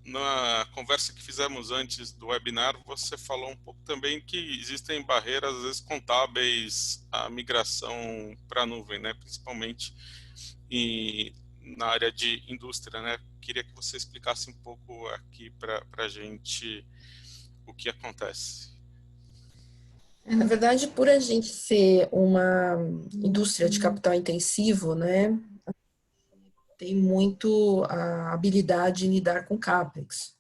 na conversa que fizemos antes do webinar, você falou um pouco também que existem barreiras, às vezes, contábeis à migração para a nuvem, né? Principalmente na área de indústria, né? Queria que você explicasse um pouco aqui para a gente o que acontece. Na verdade, por a gente ser uma indústria de capital intensivo, né, tem muito a habilidade em lidar com CAPEX.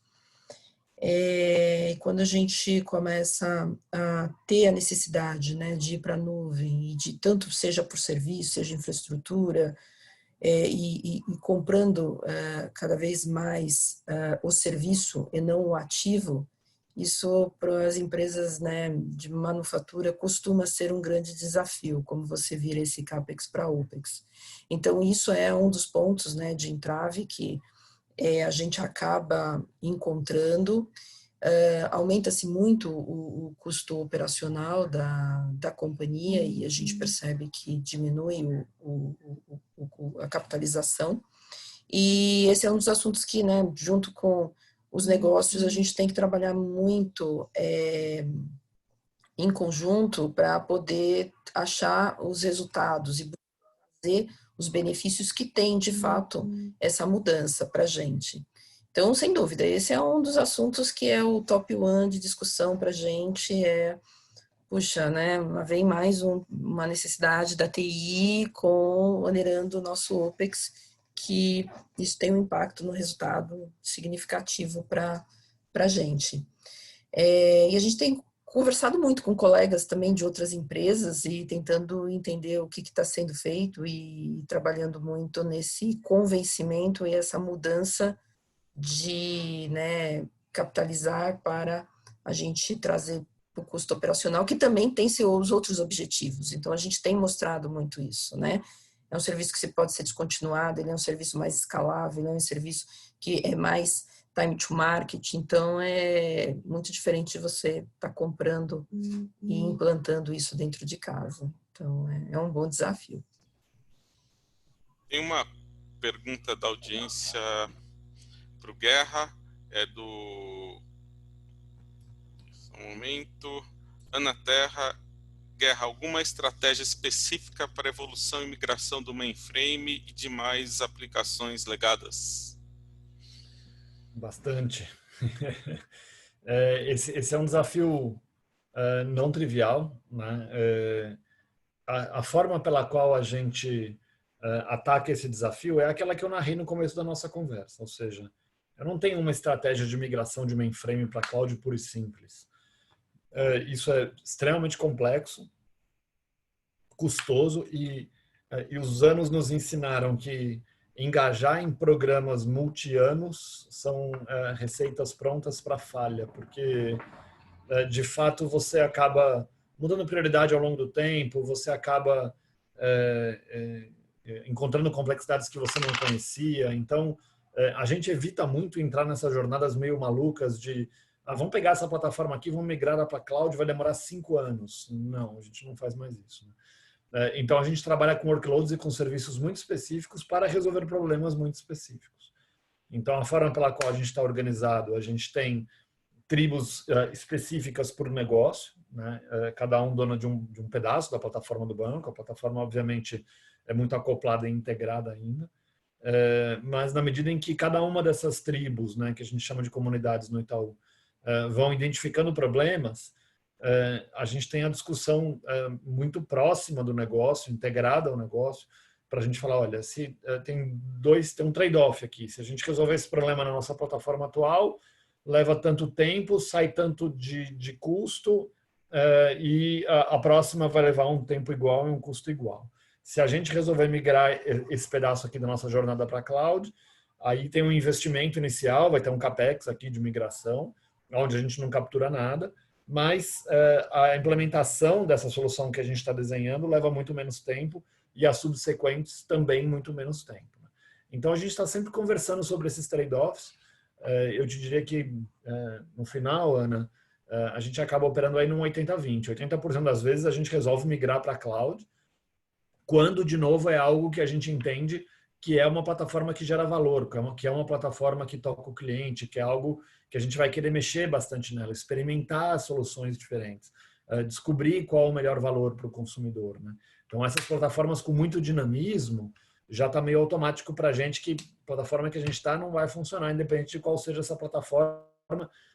Quando a gente começa a ter a necessidade, né, de ir para a nuvem, e de tanto seja por serviço, seja infraestrutura, e comprando cada vez mais o serviço e não o ativo, Isso para as empresas, né, de manufatura costuma ser um grande desafio, como você vira esse CAPEX para OPEX. Então, isso é um dos pontos, né, de entrave que a gente acaba encontrando. Aumenta-se muito o custo operacional da companhia e a gente percebe que diminui a capitalização. E esse é um dos assuntos que, né, junto com os negócios, a gente tem que trabalhar muito em conjunto para poder achar os resultados e fazer os benefícios que tem, de fato, essa mudança para a gente. Então, sem dúvida, esse é um dos assuntos que é o top one de discussão para a gente, puxa, né, vem mais uma necessidade da TI onerando o nosso OPEX, que isso tem um impacto no resultado significativo para a gente. E a gente tem conversado muito com colegas também de outras empresas e tentando entender o que está sendo feito e trabalhando muito nesse convencimento e essa mudança de, né, capitalizar para a gente trazer o custo operacional, que também tem seus outros objetivos. Então, a gente tem mostrado muito isso, né? É um serviço que pode ser descontinuado, ele é um serviço mais escalável, ele é um serviço que é mais time to market, então é muito diferente de você estar comprando e implantando isso dentro de casa. Então, é um bom desafio. Tem uma pergunta da audiência para o Guerra, um momento. Ana Terra, Guerra, alguma estratégia específica para evolução e migração do mainframe e demais aplicações legadas? Bastante. Esse é um desafio não trivial, né? A forma pela qual a gente ataca esse desafio é aquela que eu narrei no começo da nossa conversa, ou seja, eu não tenho uma estratégia de migração de mainframe para cloud pura e simples. Isso é extremamente complexo, custoso e os anos nos ensinaram que engajar em programas multi-anos são receitas prontas para falha, porque de fato você acaba mudando prioridade ao longo do tempo, você acaba encontrando complexidades que você não conhecia. Então, a gente evita muito entrar nessas jornadas meio malucas de vamos pegar essa plataforma aqui, vamos migrar ela para a cloud, vai demorar 5 anos. Não, a gente não faz mais isso. Então, a gente trabalha com workloads e com serviços muito específicos para resolver problemas muito específicos. Então, a forma pela qual a gente está organizado, a gente tem tribos específicas por negócio, né? Cada um dono de um pedaço da plataforma do banco. A plataforma, obviamente, é muito acoplada e integrada ainda. Mas na medida em que cada uma dessas tribos, né, que a gente chama de comunidades no Itaú, vão identificando problemas, a gente tem a discussão muito próxima do negócio, integrada ao negócio, para a gente falar, olha, se tem um trade-off aqui. Se a gente resolver esse problema na nossa plataforma atual, leva tanto tempo, sai tanto de custo, e a próxima vai levar um tempo igual e um custo igual. Se a gente resolver migrar esse pedaço aqui da nossa jornada para a cloud, aí tem um investimento inicial, vai ter um CAPEX aqui de migração, onde a gente não captura nada, mas a implementação dessa solução que a gente está desenhando leva muito menos tempo e as subsequentes também muito menos tempo. Então, a gente está sempre conversando sobre esses trade-offs. Eu te diria que, no final, Ana, a gente acaba operando aí num 80-20. 80% das vezes a gente resolve migrar para a cloud, quando, de novo, é algo que a gente entende que é uma plataforma que gera valor, que é uma plataforma que toca o cliente, que é algo que a gente vai querer mexer bastante nela, experimentar soluções diferentes, descobrir qual o melhor valor para o consumidor, né? Então, essas plataformas com muito dinamismo, já está meio automático para a gente que a plataforma que a gente está não vai funcionar, independente de qual seja essa plataforma.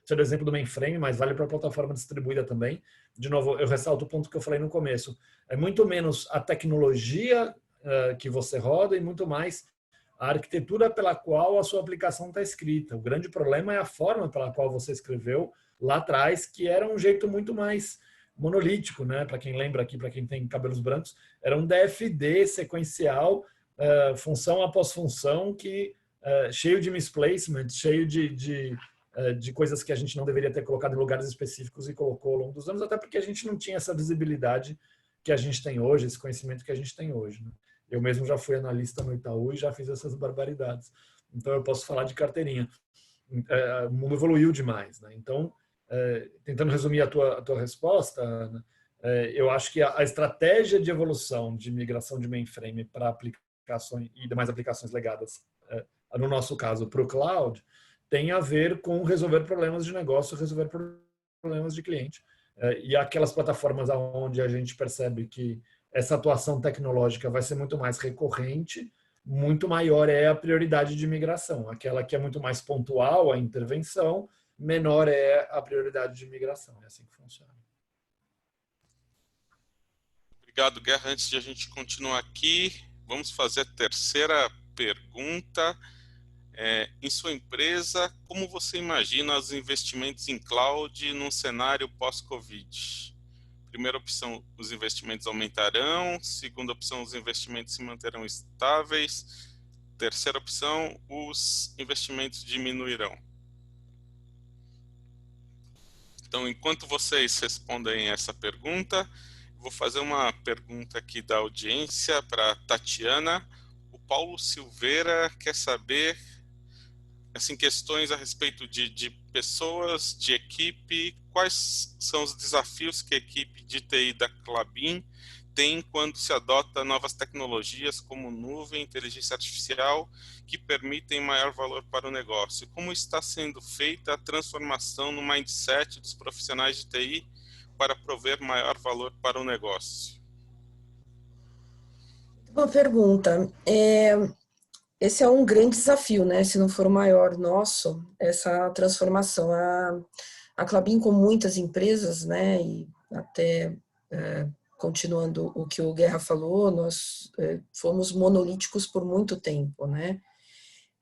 Esse é o exemplo do mainframe, mas vale para a plataforma distribuída também. De novo, eu ressalto o ponto que eu falei no começo. É muito menos a tecnologia que você roda e muito mais a arquitetura pela qual a sua aplicação está escrita. O grande problema é a forma pela qual você escreveu lá atrás, que era um jeito muito mais monolítico, né? Para quem lembra aqui, para quem tem cabelos brancos, era um DFD sequencial, função após função, cheio de misplacement, cheio de de coisas que a gente não deveria ter colocado em lugares específicos e colocou ao longo dos anos, até porque a gente não tinha essa visibilidade que a gente tem hoje, esse conhecimento que a gente tem hoje, né? Eu mesmo já fui analista no Itaú e já fiz essas barbaridades. Então, eu posso falar de carteirinha. O mundo evoluiu demais, né? Então, tentando resumir a tua resposta, Ana, eu acho que a estratégia de evolução de migração de mainframe para aplicações e demais aplicações legadas, no nosso caso, para o cloud, tem a ver com resolver problemas de negócio, resolver problemas de cliente. E aquelas plataformas onde a gente percebe que essa atuação tecnológica vai ser muito mais recorrente, muito maior é a prioridade de migração. Aquela que é muito mais pontual, a intervenção, menor é a prioridade de migração. É assim que funciona. Obrigado, Guerra. Antes de a gente continuar aqui, vamos fazer a terceira pergunta. Em sua empresa, como você imagina os investimentos em cloud num cenário pós-Covid? Primeira opção, os investimentos aumentarão. Segunda opção, os investimentos se manterão estáveis. Terceira opção, os investimentos diminuirão. Então, enquanto vocês respondem essa pergunta, vou fazer uma pergunta aqui da audiência para a Tatiana. O Paulo Silveira quer saber assim, questões a respeito de pessoas, de equipe, quais são os desafios que a equipe de TI da Klabin tem quando se adota novas tecnologias como nuvem, inteligência artificial, que permitem maior valor para o negócio. Como está sendo feita a transformação no mindset dos profissionais de TI para prover maior valor para o negócio? Boa pergunta. Esse é um grande desafio, né? Se não for o maior nosso, essa transformação. A Klabin, com muitas empresas, né? E até continuando o que o Guerra falou, nós fomos monolíticos por muito tempo, né?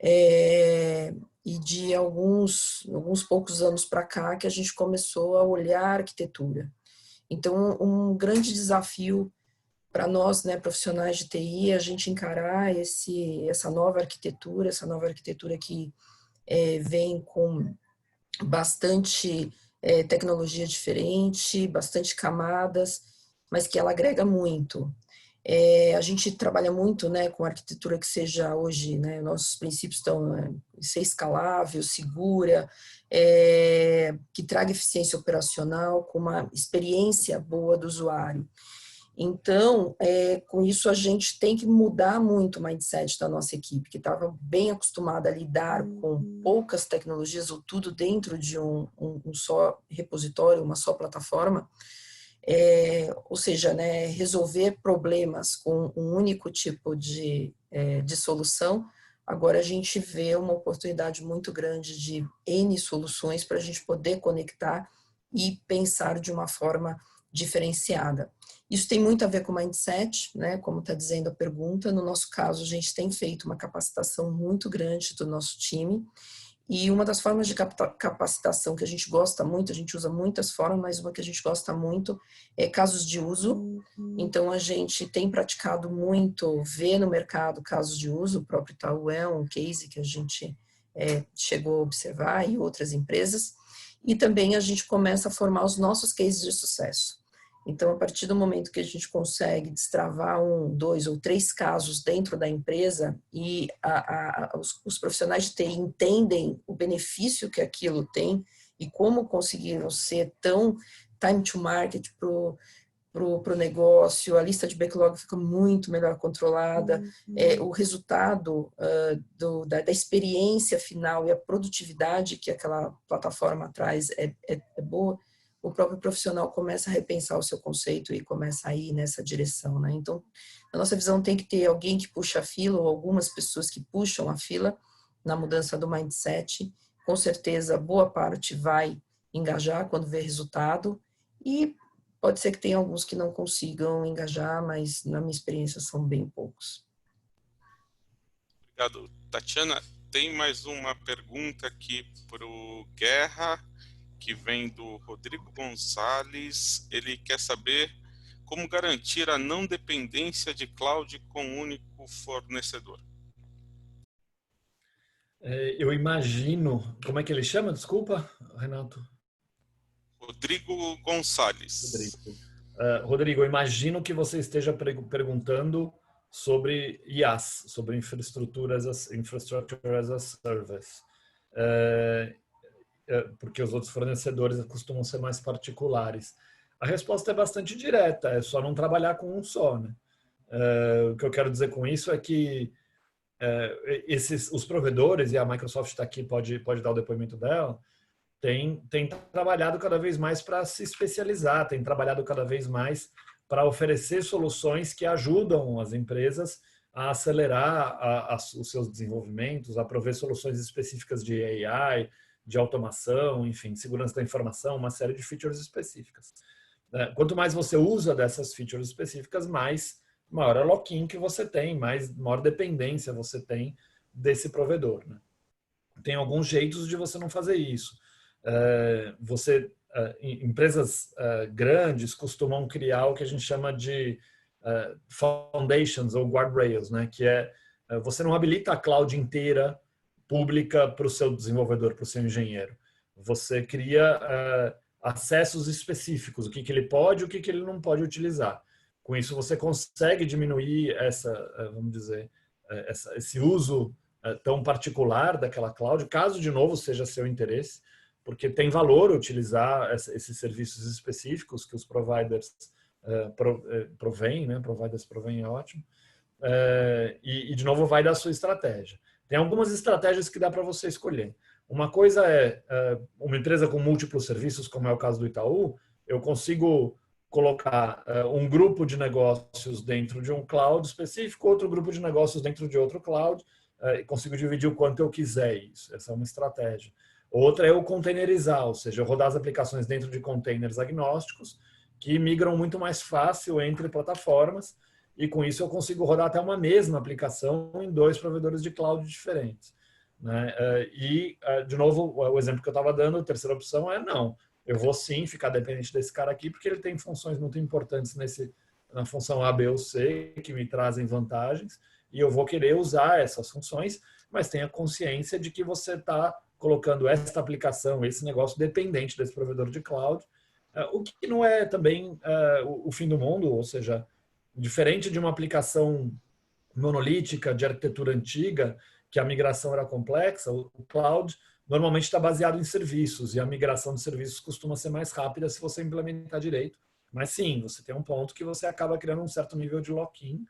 E de alguns poucos anos para cá que a gente começou a olhar a arquitetura. Então, um grande desafio para nós, né, profissionais de TI, a gente encarar essa nova arquitetura que vem com bastante tecnologia diferente, bastante camadas, mas que ela agrega muito. A gente trabalha muito, né, com arquitetura que seja hoje, né, nossos princípios estão ser escalável, segura, que traga eficiência operacional, com uma experiência boa do usuário. Então, com isso, a gente tem que mudar muito o mindset da nossa equipe, que estava bem acostumada a lidar com poucas tecnologias ou tudo dentro de um só repositório, uma só plataforma, ou seja, né, resolver problemas com um único tipo de solução. Agora a gente vê uma oportunidade muito grande de N soluções para a gente poder conectar e pensar de uma forma diferenciada. Isso tem muito a ver com o mindset, né? Como está dizendo a pergunta. No nosso caso, a gente tem feito uma capacitação muito grande do nosso time. E uma das formas de capacitação que a gente gosta muito, a gente usa muitas formas, mas uma que a gente gosta muito é casos de uso. Então, a gente tem praticado muito, ver no mercado casos de uso. O próprio Itaú é um case que a gente chegou a observar e outras empresas. E também a gente começa a formar os nossos cases de sucesso. Então, a partir do momento que a gente consegue destravar 1, 2 ou 3 casos dentro da empresa e os profissionais de TI entendem o benefício que aquilo tem e como conseguiram ser tão time to market para o negócio, a lista de backlog fica muito melhor controlada, o resultado da experiência final e a produtividade que aquela plataforma traz é boa, o próprio profissional começa a repensar o seu conceito e começa a ir nessa direção, né? Então, a nossa visão tem que ter alguém que puxa a fila ou algumas pessoas que puxam a fila na mudança do mindset. Com certeza, boa parte vai engajar quando vê resultado e pode ser que tenha alguns que não consigam engajar, mas na minha experiência são bem poucos. Obrigado, Tatiana. Tem mais uma pergunta aqui para o Guerra, que vem do Rodrigo Gonçalves. Ele quer saber como garantir a não dependência de cloud com um único fornecedor. Eu imagino... Como é que ele chama? Desculpa, Renato. Rodrigo Gonçalves. Rodrigo. Rodrigo, eu imagino que você esteja perguntando sobre IaaS, sobre Infrastructure as a Service. Porque os outros fornecedores costumam ser mais particulares. A resposta é bastante direta, é só não trabalhar com um só, né? O que eu quero dizer com isso é que os provedores, e a Microsoft está aqui, pode dar o depoimento dela, tem trabalhado cada vez mais para se especializar, tem trabalhado cada vez mais para oferecer soluções que ajudam as empresas a acelerar os seus desenvolvimentos, a prover soluções específicas de AI, de automação, enfim, segurança da informação, uma série de features específicas. Quanto mais você usa dessas features específicas, maior a lock-in que você tem, maior dependência você tem desse provedor, né? Tem alguns jeitos de você não fazer isso. Empresas grandes costumam criar o que a gente chama de foundations ou guardrails, né? Que você não habilita a cloud inteira pública para o seu desenvolvedor, para o seu engenheiro. Você cria acessos específicos, o que ele pode e o que ele não pode utilizar. Com isso, você consegue diminuir vamos dizer, esse uso tão particular daquela cloud, caso, de novo, seja seu interesse, porque tem valor utilizar esses serviços específicos que os providers provêm, né? Providers provêm é ótimo. E, de novo, vai da sua estratégia. Tem algumas estratégias que dá para você escolher. Uma coisa uma empresa com múltiplos serviços, como é o caso do Itaú, eu consigo colocar um grupo de negócios dentro de um cloud específico, outro grupo de negócios dentro de outro cloud, e consigo dividir o quanto eu quiser isso. Essa é uma estratégia. Outra é o containerizar, ou seja, rodar as aplicações dentro de containers agnósticos, que migram muito mais fácil entre plataformas, e com isso eu consigo rodar até uma mesma aplicação em 2 provedores de cloud diferentes, né? De novo, o exemplo que eu estava dando, a terceira opção não. Eu vou sim ficar dependente desse cara aqui, porque ele tem funções muito importantes na função A, B ou C, que me trazem vantagens, e eu vou querer usar essas funções, mas tenha consciência de que você está colocando essa aplicação, esse negócio dependente desse provedor de cloud, o que não é também o fim do mundo, ou seja, diferente de uma aplicação monolítica de arquitetura antiga, que a migração era complexa, o cloud normalmente está baseado em serviços, e a migração de serviços costuma ser mais rápida se você implementar direito. Mas sim, você tem um ponto que você acaba criando um certo nível de lock-in,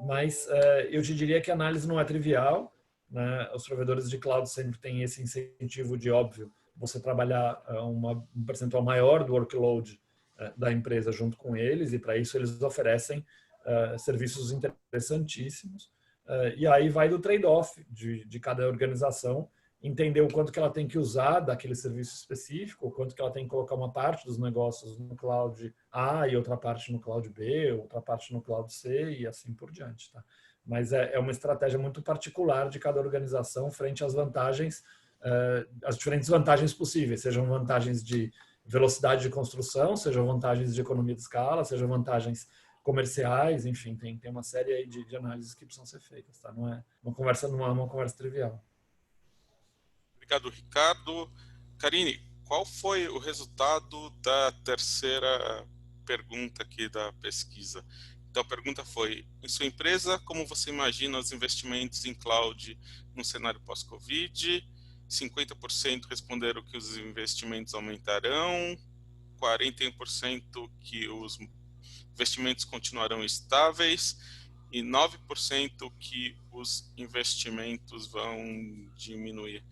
mas eu te diria que a análise não é trivial, né? Os provedores de cloud sempre têm esse incentivo de, óbvio, você trabalhar um percentual maior do workload da empresa junto com eles, e para isso eles oferecem serviços interessantíssimos. E aí vai do trade-off de cada organização, entender o quanto que ela tem que usar daquele serviço específico, o quanto que ela tem que colocar uma parte dos negócios no cloud A e outra parte no cloud B, outra parte no cloud C e assim por diante, tá? Mas é uma estratégia muito particular de cada organização frente às vantagens, as diferentes vantagens possíveis, sejam vantagens de velocidade de construção, sejam vantagens de economia de escala, sejam vantagens comerciais, enfim, tem uma série aí de análises que precisam ser feitas, tá? Não é uma conversa trivial. Obrigado, Ricardo. Karine, qual foi o resultado da terceira pergunta aqui da pesquisa? Então, a pergunta foi: em sua empresa, como você imagina os investimentos em cloud no cenário pós-Covid? 50% responderam que os investimentos aumentarão, 41% que os investimentos continuarão estáveis e 9% que os investimentos vão diminuir.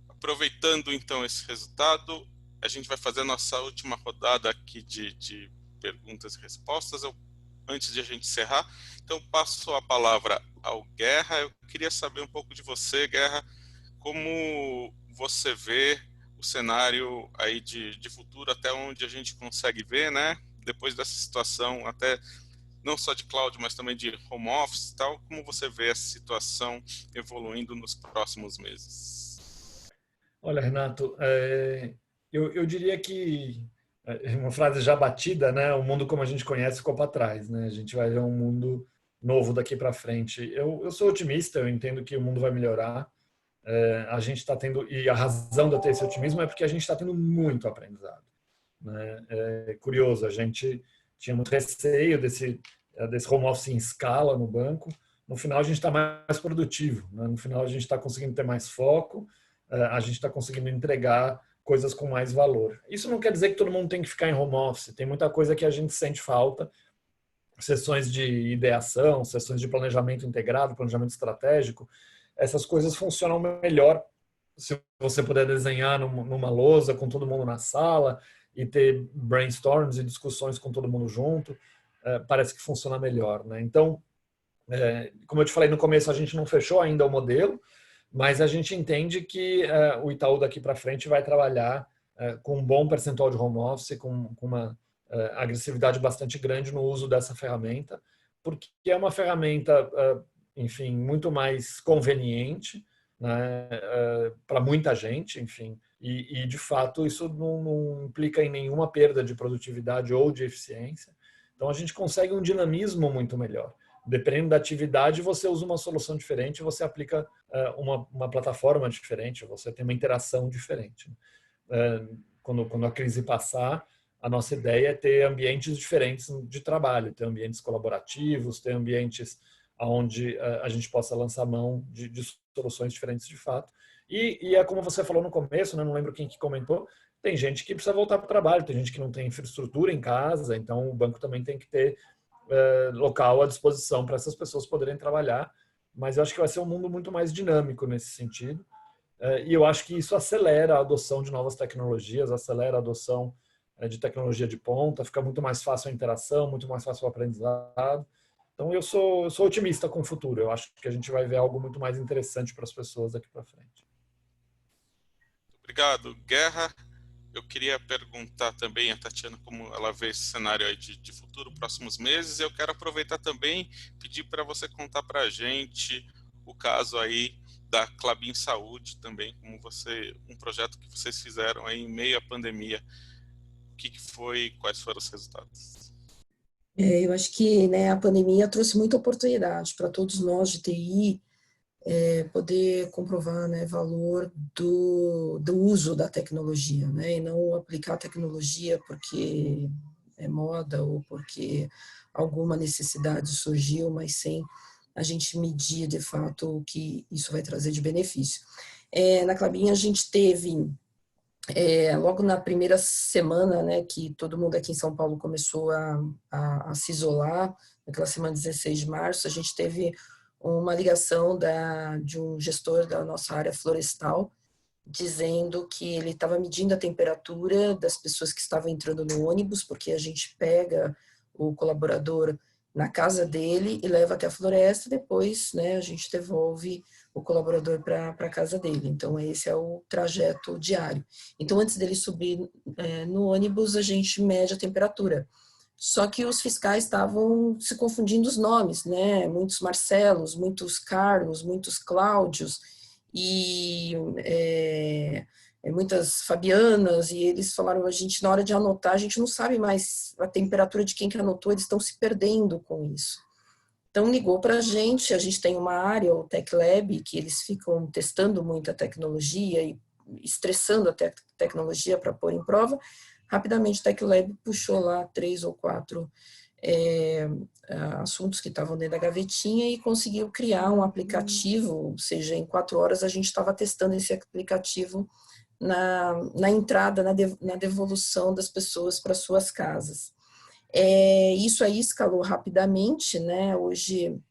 Aproveitando, então, esse resultado, a gente vai fazer a nossa última rodada aqui de perguntas e respostas. Antes de a gente encerrar, então, passo a palavra ao Guerra. Eu queria saber um pouco de você, Guerra, como você vê o cenário aí de futuro, até onde a gente consegue ver, né? Depois dessa situação, até não só de cloud, mas também de home office e tal, como você vê essa situação evoluindo nos próximos meses? Olha, Renato, eu diria que uma frase já batida, né? O mundo como a gente conhece ficou para trás, né? A gente vai ver um mundo novo daqui para frente. Eu sou otimista, eu entendo que o mundo vai melhorar. a gente está tendo, e a razão de eu ter esse otimismo é porque a gente está tendo muito aprendizado, né? É curioso, a gente tinha muito receio desse home office em escala no banco. No final a gente está mais produtivo, né? No final a gente está conseguindo ter mais foco, a gente está conseguindo entregar coisas com mais valor. Isso não quer dizer que todo mundo tem que ficar em home office, tem muita coisa que a gente sente falta, sessões de ideação, sessões de planejamento integrado, planejamento estratégico, essas coisas funcionam melhor se você puder desenhar numa lousa com todo mundo na sala e ter brainstorms e discussões com todo mundo junto, parece que funciona melhor, né? Então, como eu te falei no começo, a gente não fechou ainda o modelo, mas a gente entende que o Itaú daqui para frente vai trabalhar com um bom percentual de home office, com uma agressividade bastante grande no uso dessa ferramenta, porque é uma ferramenta, enfim, muito mais conveniente, né, para muita gente, enfim, e de fato isso não implica em nenhuma perda de produtividade ou de eficiência. Então a gente consegue um dinamismo muito melhor. Dependendo da atividade, você usa uma solução diferente, você aplica uma plataforma diferente, você tem uma interação diferente. Quando a crise passar, a nossa ideia é ter ambientes diferentes de trabalho, ter ambientes colaborativos, ter ambientes onde a gente possa lançar mão de soluções diferentes de fato. E é como você falou no começo, né? Não lembro quem que comentou, tem gente que precisa voltar para o trabalho, tem gente que não tem infraestrutura em casa, então o banco também tem que ter local à disposição para essas pessoas poderem trabalhar, mas eu acho que vai ser um mundo muito mais dinâmico nesse sentido, e eu acho que isso acelera a adoção de novas tecnologias, acelera a adoção de tecnologia de ponta, fica muito mais fácil a interação, muito mais fácil o aprendizado. Então eu sou otimista com o futuro, eu acho que a gente vai ver algo muito mais interessante para as pessoas daqui para frente. Obrigado, Guerra. Eu queria perguntar também a Tatiana como ela vê esse cenário aí de futuro, próximos meses. Eu quero aproveitar também, pedir para você contar para a gente o caso aí da Klabin Saúde também, como um projeto que vocês fizeram aí em meio à pandemia. O que foi, quais foram os resultados? Eu acho que, né, a pandemia trouxe muita oportunidade para todos nós de TI, poder comprovar, né, valor do uso da tecnologia, né, e não aplicar a tecnologia porque é moda ou porque alguma necessidade surgiu, mas sem a gente medir de fato o que isso vai trazer de benefício. Na Klabin a gente teve, logo na primeira semana, né, que todo mundo aqui em São Paulo começou a se isolar, naquela semana 16 de março, a gente teve uma ligação de um gestor da nossa área florestal, dizendo que ele estava medindo a temperatura das pessoas que estavam entrando no ônibus, porque a gente pega o colaborador na casa dele e leva até a floresta, depois, né, a gente devolve o colaborador para a casa dele. Então, esse é o trajeto diário. Então, antes dele subir no ônibus, a gente mede a temperatura. Só que os fiscais estavam se confundindo os nomes, né? Muitos Marcelos, muitos Carlos, muitos Cláudios e muitas Fabianas, e eles falaram, a gente, na hora de anotar, a gente não sabe mais a temperatura de quem que anotou, eles estão se perdendo com isso. Então, ligou para a gente tem uma área, o Tech Lab, que eles ficam testando muita tecnologia e estressando a tecnologia para pôr em prova. Rapidamente, o Tech Lab puxou lá 3 ou 4 assuntos que estavam dentro da gavetinha e conseguiu criar um aplicativo, ou seja, em 4 horas a gente estava testando esse aplicativo na entrada, na devolução das pessoas para suas casas. Isso aí escalou rapidamente, né? Hoje,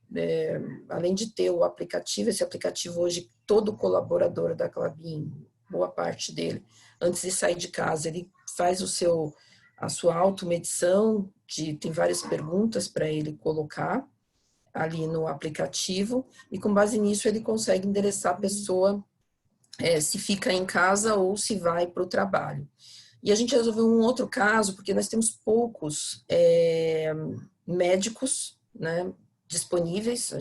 além de ter o aplicativo, esse aplicativo hoje, todo colaborador da Klabin, boa parte dele, antes de sair de casa, ele faz a sua automedição, tem várias perguntas para ele colocar ali no aplicativo, e com base nisso ele consegue endereçar a pessoa se fica em casa ou se vai para o trabalho. E a gente resolveu um outro caso, porque nós temos poucos médicos, né, disponíveis,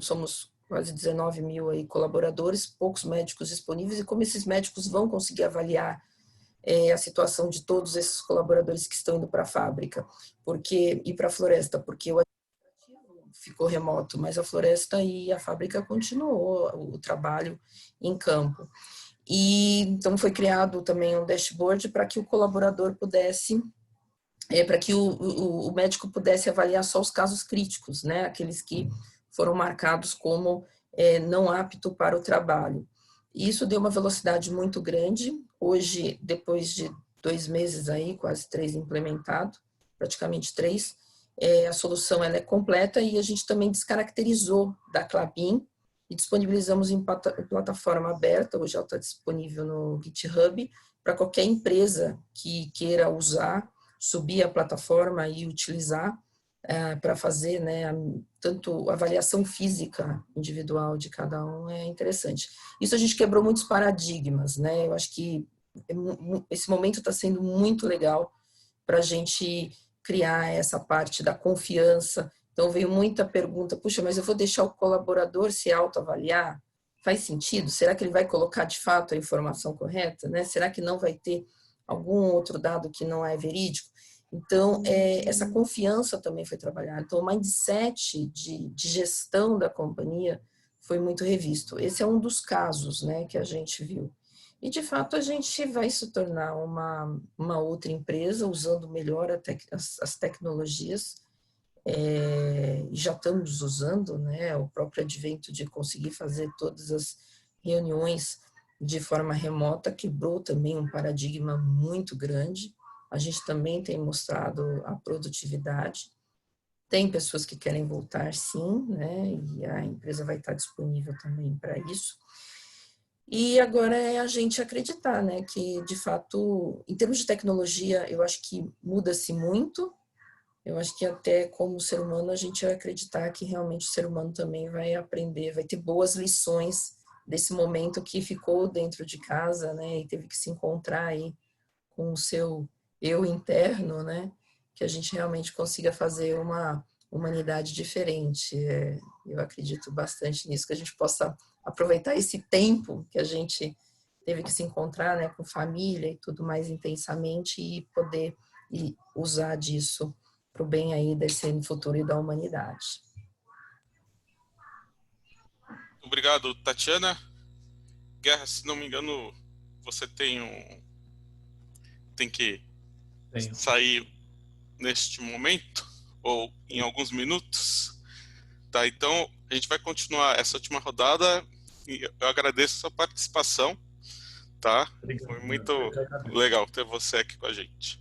somos quase 19 mil aí colaboradores, poucos médicos disponíveis, e como esses médicos vão conseguir avaliar a situação de todos esses colaboradores que estão indo para a fábrica e para a floresta, porque o administrativo ficou remoto, mas a floresta e a fábrica continuou o trabalho em campo. E então foi criado também um dashboard para que o colaborador pudesse, para que o médico pudesse avaliar só os casos críticos, né? Aqueles que foram marcados como não apto para o trabalho. E isso deu uma velocidade muito grande. Hoje, depois de 2 meses aí, quase 3 implementado, praticamente 3, a solução ela é completa e a gente também descaracterizou da Klabin e disponibilizamos em plataforma aberta. Hoje ela está disponível no GitHub para qualquer empresa que queira usar, subir a plataforma e utilizar para fazer, né, tanto a avaliação física individual de cada um é interessante. Isso a gente quebrou muitos paradigmas, né? Eu acho que esse momento está sendo muito legal para a gente criar essa parte da confiança. Então veio muita pergunta, puxa, mas eu vou deixar o colaborador se autoavaliar? Faz sentido? Será que ele vai colocar de fato a informação correta, né? Será que não vai ter algum outro dado que não é verídico? Então, essa confiança também foi trabalhada. Então, o mindset de gestão da companhia foi muito revisto. Esse é um dos casos, né, que a gente viu. E, de fato, a gente vai se tornar uma outra empresa usando melhor as tecnologias. Já estamos usando, né, o próprio advento de conseguir fazer todas as reuniões de forma remota quebrou também um paradigma muito grande. A gente também tem mostrado a produtividade. Tem pessoas que querem voltar, sim, né? E a empresa vai estar disponível também para isso. E agora é a gente acreditar, né? Que, de fato, em termos de tecnologia, eu acho que muda-se muito. Eu acho que até como ser humano, a gente vai acreditar que realmente o ser humano também vai aprender, vai ter boas lições desse momento que ficou dentro de casa, né? E teve que se encontrar aí com o seu eu interno, né? Que a gente realmente consiga fazer uma humanidade diferente. Eu acredito bastante nisso, que a gente possa aproveitar esse tempo que a gente teve que se encontrar, né, com família e tudo mais intensamente e poder usar disso para o bem aí desse futuro e da humanidade. Obrigado, Tatiana. Guerra, se não me engano, você tem que sair neste momento, ou em alguns minutos. Tá, então a gente vai continuar essa última rodada e eu agradeço a sua participação, tá? Obrigado. Foi muito legal ter você aqui com a gente.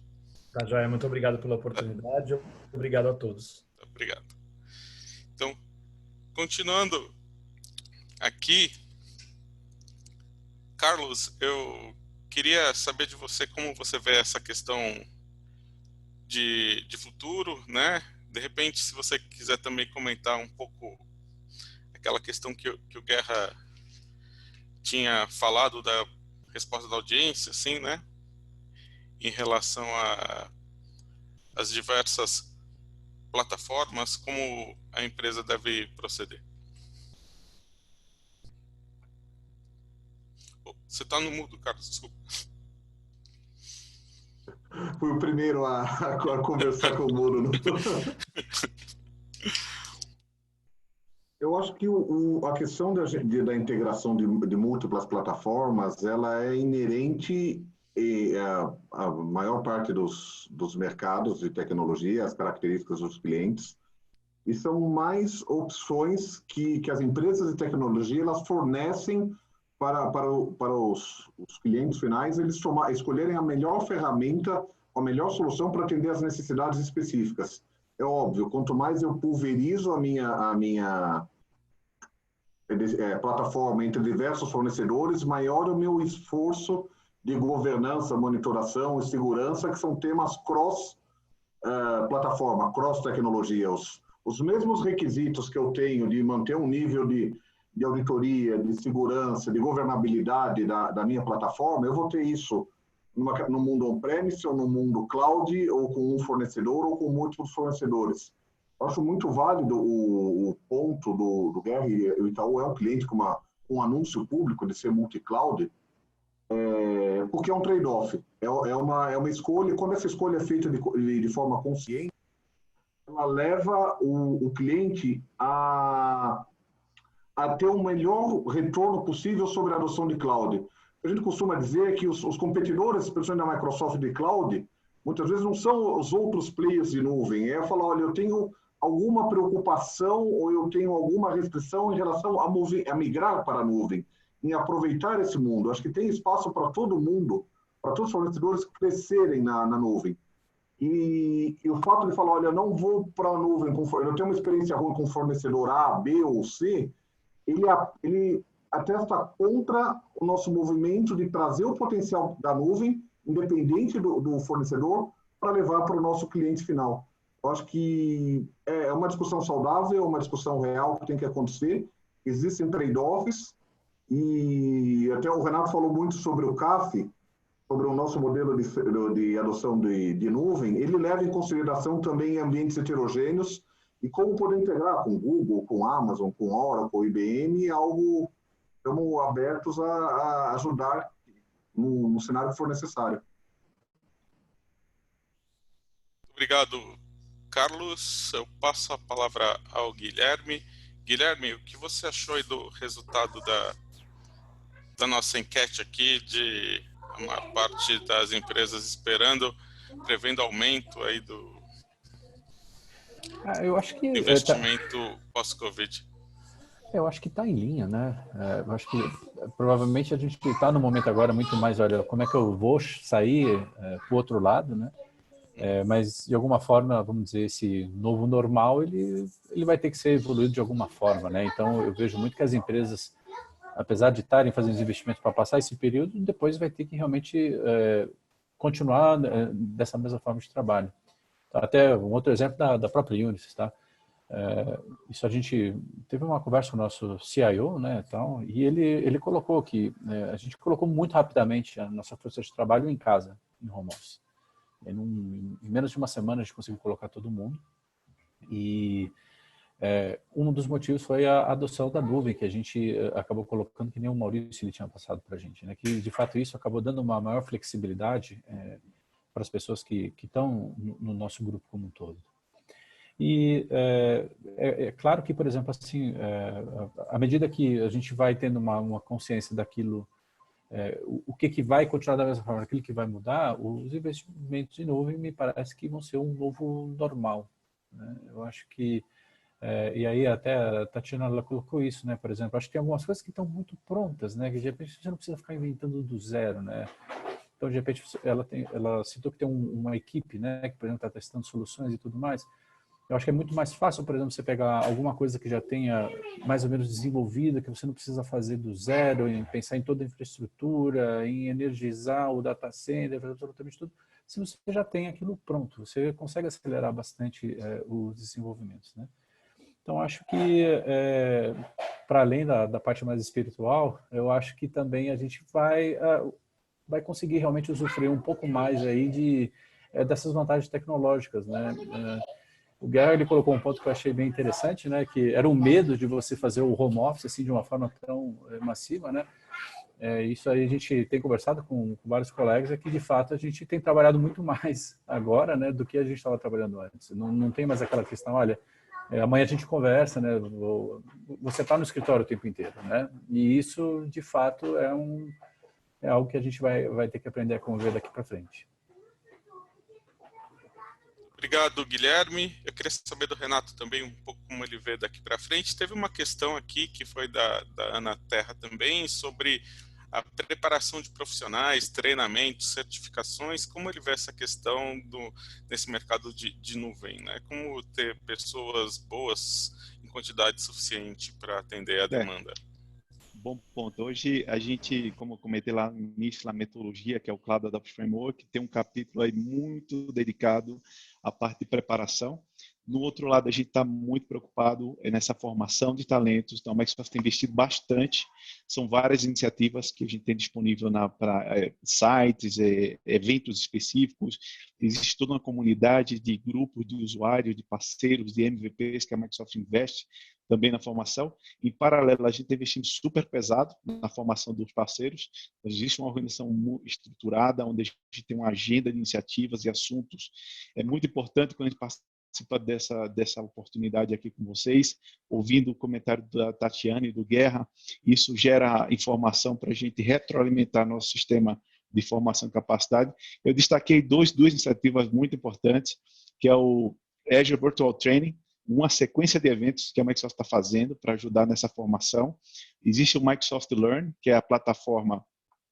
Tá, Joia, muito obrigado pela oportunidade. Obrigado a todos. Obrigado. Então, continuando aqui, Carlos, eu queria saber de você como você vê essa questão de futuro, né? De repente, se você quiser também comentar um pouco aquela questão que o Guerra tinha falado da resposta da audiência, assim, né? Em relação às diversas plataformas, como a empresa deve proceder. Você está no mudo, Carlos, desculpa. Fui o primeiro a conversar com o mudo. Eu acho que a questão da integração de múltiplas plataformas, ela é inerente à maior parte dos mercados de tecnologia, as características dos clientes, e são mais opções que as empresas de tecnologia elas fornecem para os clientes finais, eles escolherem a melhor ferramenta, a melhor solução para atender às necessidades específicas. É óbvio, quanto mais eu pulverizo a minha plataforma entre diversos fornecedores, maior é o meu esforço de governança, monitoração e segurança, que são temas cross-plataforma, cross-tecnologia. Os mesmos requisitos que eu tenho de manter um nível de auditoria, de segurança, de governabilidade da minha plataforma, eu vou ter isso no mundo on-premise, ou no mundo cloud, ou com um fornecedor, ou com múltiplos fornecedores. Eu acho muito válido o ponto do Guerra, e o Itaú é um cliente com um anúncio público de ser multi-cloud, porque é um trade-off, é uma escolha, quando essa escolha é feita de forma consciente, ela leva o cliente a ter o melhor retorno possível sobre a adoção de cloud. A gente costuma dizer que os competidores, principalmente da Microsoft de cloud, muitas vezes não são os outros players de nuvem. É falar, olha, eu tenho alguma preocupação ou eu tenho alguma restrição em relação a migrar para a nuvem, em aproveitar esse mundo. Acho que tem espaço para todo mundo, para todos os fornecedores crescerem na nuvem. E o fato de falar, olha, eu não vou para a nuvem, eu tenho uma experiência ruim com fornecedor A, B ou C, ele atesta contra o nosso movimento de trazer o potencial da nuvem, independente do fornecedor, para levar para o nosso cliente final. Eu acho que é uma discussão saudável, uma discussão real que tem que acontecer. Existem trade-offs, e até o Renato falou muito sobre o CAF, sobre o nosso modelo de adoção de nuvem. Ele leva em consideração também ambientes heterogêneos e como poder integrar com Google, com Amazon, com Oracle, IBM, algo estamos abertos a ajudar no cenário que for necessário. Obrigado, Carlos. Eu passo a palavra ao Guilherme. Guilherme, o que você achou aí do resultado da nossa enquete aqui, de uma parte das empresas prevendo aumento aí do Eu acho que investimento pós-Covid? Eu acho que está em linha, né? Eu acho que provavelmente a gente está no momento agora muito mais, olha, como é que eu vou sair para o outro lado, né? Mas de alguma forma, vamos dizer, esse novo normal, ele vai ter que ser evoluído de alguma forma, né? Então eu vejo muito que as empresas, apesar de estarem fazendo os investimentos para passar esse período, depois vai ter que realmente continuar dessa mesma forma de trabalho. Até um outro exemplo da própria Unisys, tá? Isso a gente teve uma conversa com o nosso CIO, né, tal, e ele colocou que a gente colocou muito rapidamente a nossa força de trabalho em casa, em home office. Em menos de uma semana a gente conseguiu colocar todo mundo, e um dos motivos foi a adoção da nuvem, que a gente acabou colocando, que nem o Maurício ele tinha passado para a gente, né, que de fato isso acabou dando uma maior flexibilidade para as pessoas que estão no nosso grupo como um todo. E é claro que, por exemplo, assim, à medida que a gente vai tendo uma consciência daquilo, o que vai continuar da mesma forma, aquilo que vai mudar, os investimentos em nuvem me parece que vão ser um novo normal, né? Eu acho que, e aí até a Tatiana ela colocou isso, né? Por exemplo, acho que tem algumas coisas que estão muito prontas, né? Que de repente você não precisa ficar inventando do zero, né? Então, de repente, ela citou que tem uma equipe, né? Que, por exemplo, está testando soluções e tudo mais. Eu acho que é muito mais fácil, por exemplo, você pegar alguma coisa que já tenha mais ou menos desenvolvida, que você não precisa fazer do zero, em pensar em toda a infraestrutura, em energizar o data center, fazer absolutamente tudo. Se você já tem aquilo pronto, você consegue acelerar bastante os desenvolvimentos, né? Então, acho que, para além da parte mais espiritual, eu acho que também a gente vai conseguir realmente usufruir um pouco mais aí dessas vantagens tecnológicas, né? O Guerra ele colocou um ponto que eu achei bem interessante, né? Que era o medo de você fazer o home office assim de uma forma tão massiva, né? Isso aí a gente tem conversado com vários colegas, é que de fato a gente tem trabalhado muito mais agora, né? Do que a gente estava trabalhando antes. Não tem mais aquela questão, olha, amanhã a gente conversa, né? Você está no escritório o tempo inteiro, né? E isso de fato é algo que a gente vai ter que aprender a conviver daqui para frente. Obrigado, Guilherme. Eu queria saber do Renato também um pouco como ele vê daqui para frente. Teve uma questão aqui que foi da Ana Terra também, sobre a preparação de profissionais, treinamentos, certificações. Como ele vê essa questão nesse mercado de nuvem, né? Como ter pessoas boas em quantidade suficiente para atender a demanda? Bom ponto. Hoje a gente, como eu comentei lá no início, na metodologia, que é o Cloud Adoption Framework, tem um capítulo aí muito dedicado à parte de preparação. No outro lado, a gente está muito preocupado nessa formação de talentos. Então, a Microsoft tem investido bastante. São várias iniciativas que a gente tem disponível para sites, eventos específicos. Existe toda uma comunidade de grupos de usuários, de parceiros, de MVPs que a Microsoft investe também na formação. Em paralelo, a gente está investindo super pesado na formação dos parceiros. Existe uma organização estruturada, onde a gente tem uma agenda de iniciativas e assuntos. É muito importante quando a gente participar dessa oportunidade aqui com vocês, ouvindo o comentário da Tatiana e do Guerra. Isso gera informação para a gente retroalimentar nosso sistema de formação e capacidade. Eu destaquei duas iniciativas muito importantes, que é o Azure Virtual Training, uma sequência de eventos que a Microsoft está fazendo para ajudar nessa formação. Existe o Microsoft Learn, que é a plataforma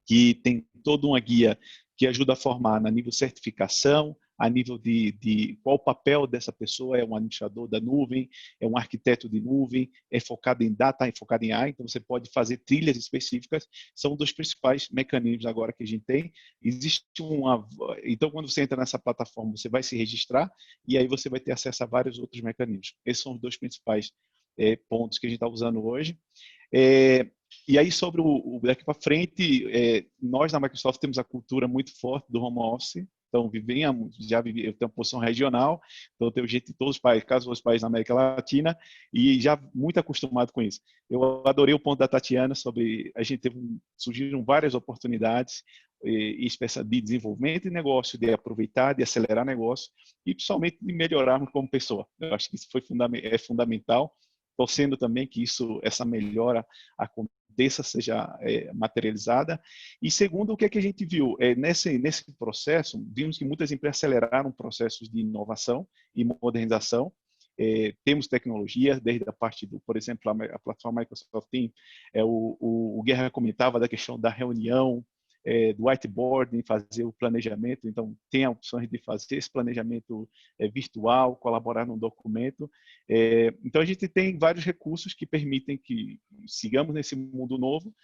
que tem toda uma guia que ajuda a formar a nível de certificação, a nível de qual o papel dessa pessoa, é um administrador da nuvem, é um arquiteto de nuvem, é focado em data, é focado em AI, então você pode fazer trilhas específicas, são dos principais mecanismos agora que a gente tem. Então, quando você entra nessa plataforma, você vai se registrar e aí você vai ter acesso a vários outros mecanismos. Esses são os dois principais pontos que a gente está usando hoje. E aí, sobre daqui para frente, nós na Microsoft temos a cultura muito forte do home office. Então, eu tenho uma posição regional, então eu tenho gente de todos os países, quase todos os países da América Latina, e já muito acostumado com isso. Eu adorei o ponto da Tatiana sobre surgiram várias oportunidades de desenvolvimento de negócio, de aproveitar, de acelerar negócio e principalmente de melhorarmos como pessoa. Eu acho que isso é fundamental, torcendo também que essa melhora aconteça, seja materializada. E segundo, o que a gente viu? Nesse processo, vimos que muitas empresas aceleraram processos de inovação e modernização. Temos tecnologias, desde a parte por exemplo, a plataforma Microsoft Teams, o Guerra comentava da questão da reunião, do whiteboarding, fazer o planejamento, então tem a opção de fazer esse planejamento virtual, colaborar num documento. Então a gente tem vários recursos que permitem que sigamos nesse mundo novo,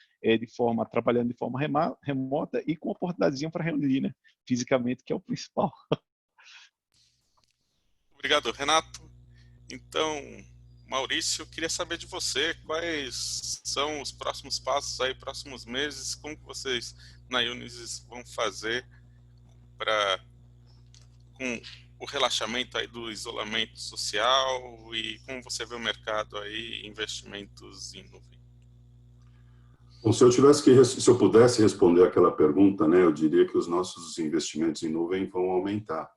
trabalhando de forma remota e com oportunidadezinha para reunir, né, fisicamente, que é o principal. Obrigado, Renato. Então, Maurício, eu queria saber de você quais são os próximos passos aí, próximos meses, como que vocês na Unisys vão fazer com o relaxamento aí do isolamento social e como você vê o mercado aí, investimentos em nuvem. Bom, se eu pudesse responder aquela pergunta, né, eu diria que os nossos investimentos em nuvem vão aumentar,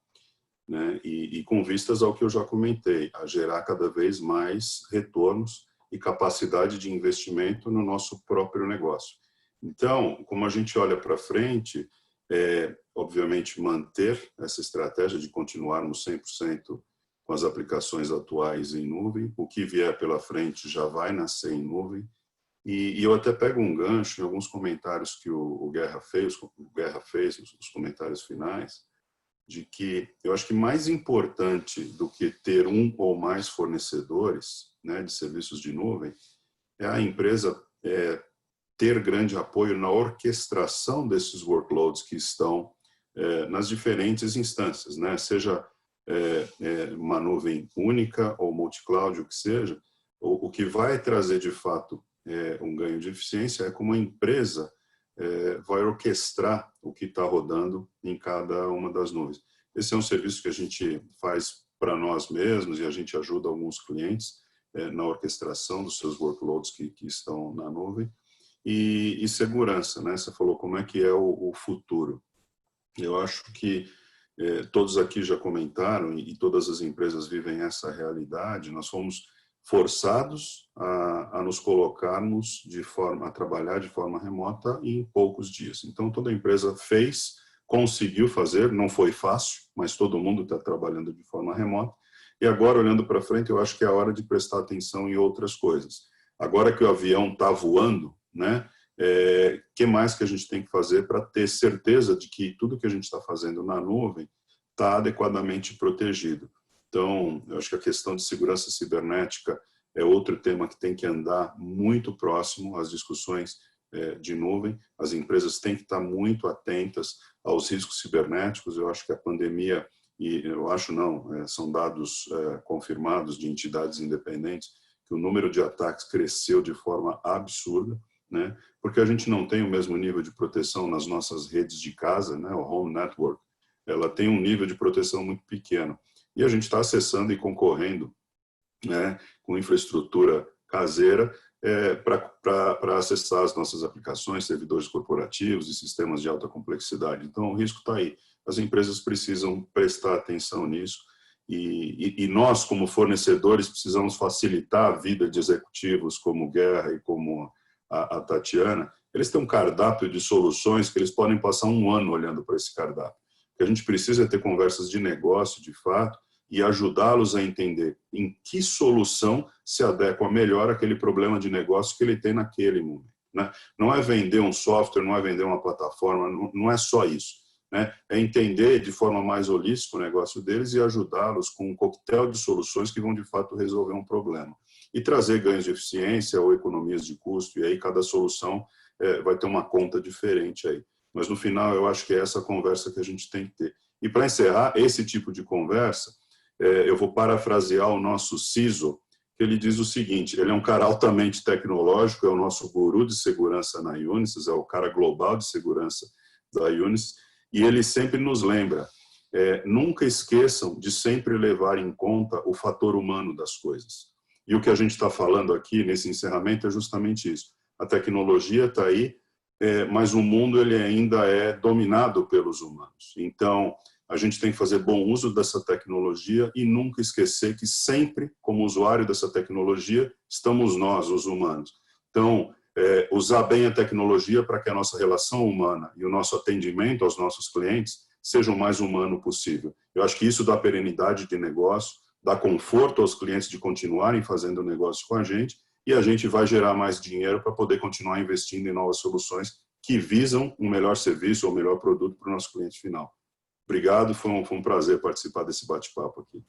né, e com vistas ao que eu já comentei, a gerar cada vez mais retornos e capacidade de investimento no nosso próprio negócio. Então, como a gente olha para frente, obviamente manter essa estratégia de continuarmos 100% com as aplicações atuais em nuvem, o que vier pela frente já vai nascer em nuvem, e eu até pego um gancho em alguns comentários que o Guerra fez, os comentários finais, de que eu acho que mais importante do que ter um ou mais fornecedores, né, de serviços de nuvem, é a empresa ter grande apoio na orquestração desses workloads que estão nas diferentes instâncias, né? Seja uma nuvem única ou multi-cloud, o que seja, o que vai trazer de fato um ganho de eficiência é como a empresa vai orquestrar o que está rodando em cada uma das nuvens. Esse é um serviço que a gente faz para nós mesmos e a gente ajuda alguns clientes na orquestração dos seus workloads que estão na nuvem. E segurança, né? Você falou como é que é o futuro. Eu acho que todos aqui já comentaram e todas as empresas vivem essa realidade. Nós fomos forçados a nos colocarmos a trabalhar de forma remota em poucos dias. Então, toda a empresa conseguiu fazer, não foi fácil, mas todo mundo está trabalhando de forma remota. E agora, olhando para frente, eu acho que é a hora de prestar atenção em outras coisas. Agora que o avião está voando, né? Que mais que a gente tem que fazer para ter certeza de que tudo que a gente está fazendo na nuvem está adequadamente protegido? Então, eu acho que a questão de segurança cibernética é outro tema que tem que andar muito próximo às discussões de nuvem. As empresas têm que estar muito atentas aos riscos cibernéticos. Eu acho que a pandemia, e eu acho não, são dados confirmados de entidades independentes, que o número de ataques cresceu de forma absurda, né? Porque a gente não tem o mesmo nível de proteção nas nossas redes de casa, né? O home network, ela tem um nível de proteção muito pequeno. E a gente está acessando e concorrendo, né, com infraestrutura caseira para acessar as nossas aplicações, servidores corporativos e sistemas de alta complexidade. Então, o risco está aí. As empresas precisam prestar atenção nisso E nós, como fornecedores, precisamos facilitar a vida de executivos como o Guerra e como a Tatiana. Eles têm um cardápio de soluções que eles podem passar um ano olhando para esse cardápio. O que a gente precisa é ter conversas de negócio, de fato, e ajudá-los a entender em que solução se adequa melhor àquele problema de negócio que ele tem naquele momento, né? Não é vender um software, não é vender uma plataforma, não é só isso, né? É entender de forma mais holística o negócio deles e ajudá-los com um coquetel de soluções que vão, de fato, resolver um problema. E trazer ganhos de eficiência ou economias de custo, e aí cada solução vai ter uma conta diferente aí. Mas, no final, eu acho que é essa conversa que a gente tem que ter. E, para encerrar esse tipo de conversa, eu vou parafrasear o nosso CISO, que ele diz o seguinte: ele é um cara altamente tecnológico, é o nosso guru de segurança na Unisys, é o cara global de segurança da Unisys, e ele sempre nos lembra, nunca esqueçam de sempre levar em conta o fator humano das coisas. E o que a gente está falando aqui nesse encerramento é justamente isso. A tecnologia está aí, mas o mundo ele ainda é dominado pelos humanos. Então, a gente tem que fazer bom uso dessa tecnologia e nunca esquecer que sempre, como usuário dessa tecnologia, estamos nós, os humanos. Então, usar bem a tecnologia para que a nossa relação humana e o nosso atendimento aos nossos clientes seja o mais humano possível. Eu acho que isso dá perenidade de negócio, dá conforto aos clientes de continuarem fazendo negócio com a gente, e a gente vai gerar mais dinheiro para poder continuar investindo em novas soluções que visam um melhor serviço ou um melhor produto para o nosso cliente final. Obrigado, foi um prazer participar desse bate-papo aqui.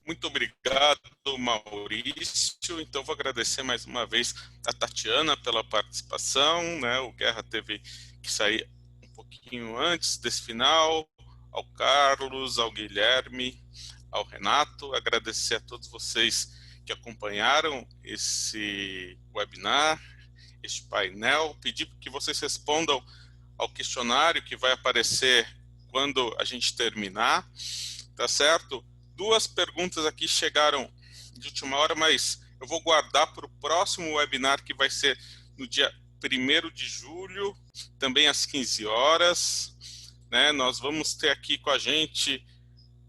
Muito obrigado, Maurício. Então, vou agradecer mais uma vez a Tatiana pela participação, né? O Guerra teve que sair um pouquinho antes desse final, ao Carlos, ao Guilherme, ao Renato. Agradecer a todos vocês que acompanharam esse webinar, este painel. Pedir que vocês respondam ao questionário que vai aparecer quando a gente terminar, tá certo? 2 perguntas aqui chegaram de última hora, mas eu vou guardar para o próximo webinar, que vai ser no dia 1º de julho, também às 15 horas. Né? Nós vamos ter aqui com a gente,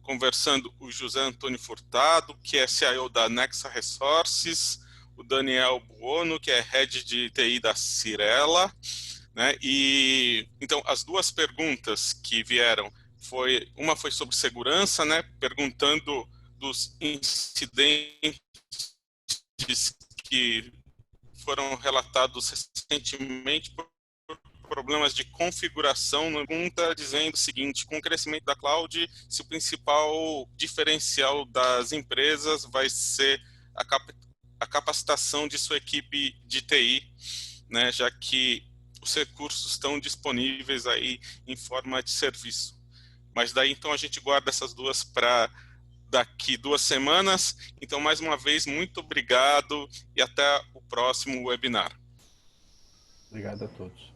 conversando, o José Antônio Furtado, que é CIO da Nexa Resources, o Daniel Buono, que é Head de TI da Cirela, né? E então as 2 perguntas que vieram, uma foi sobre segurança, né? Perguntando dos incidentes que foram relatados recentemente por problemas de configuração. Na pergunta dizendo o seguinte: com o crescimento da cloud, se o principal diferencial das empresas vai ser a capacitação de sua equipe de TI, né? Já que os recursos estão disponíveis aí em forma de serviço. Mas daí, então, a gente guarda essas 2 para daqui 2 semanas. Então, mais uma vez, muito obrigado e até o próximo webinar. Obrigado a todos.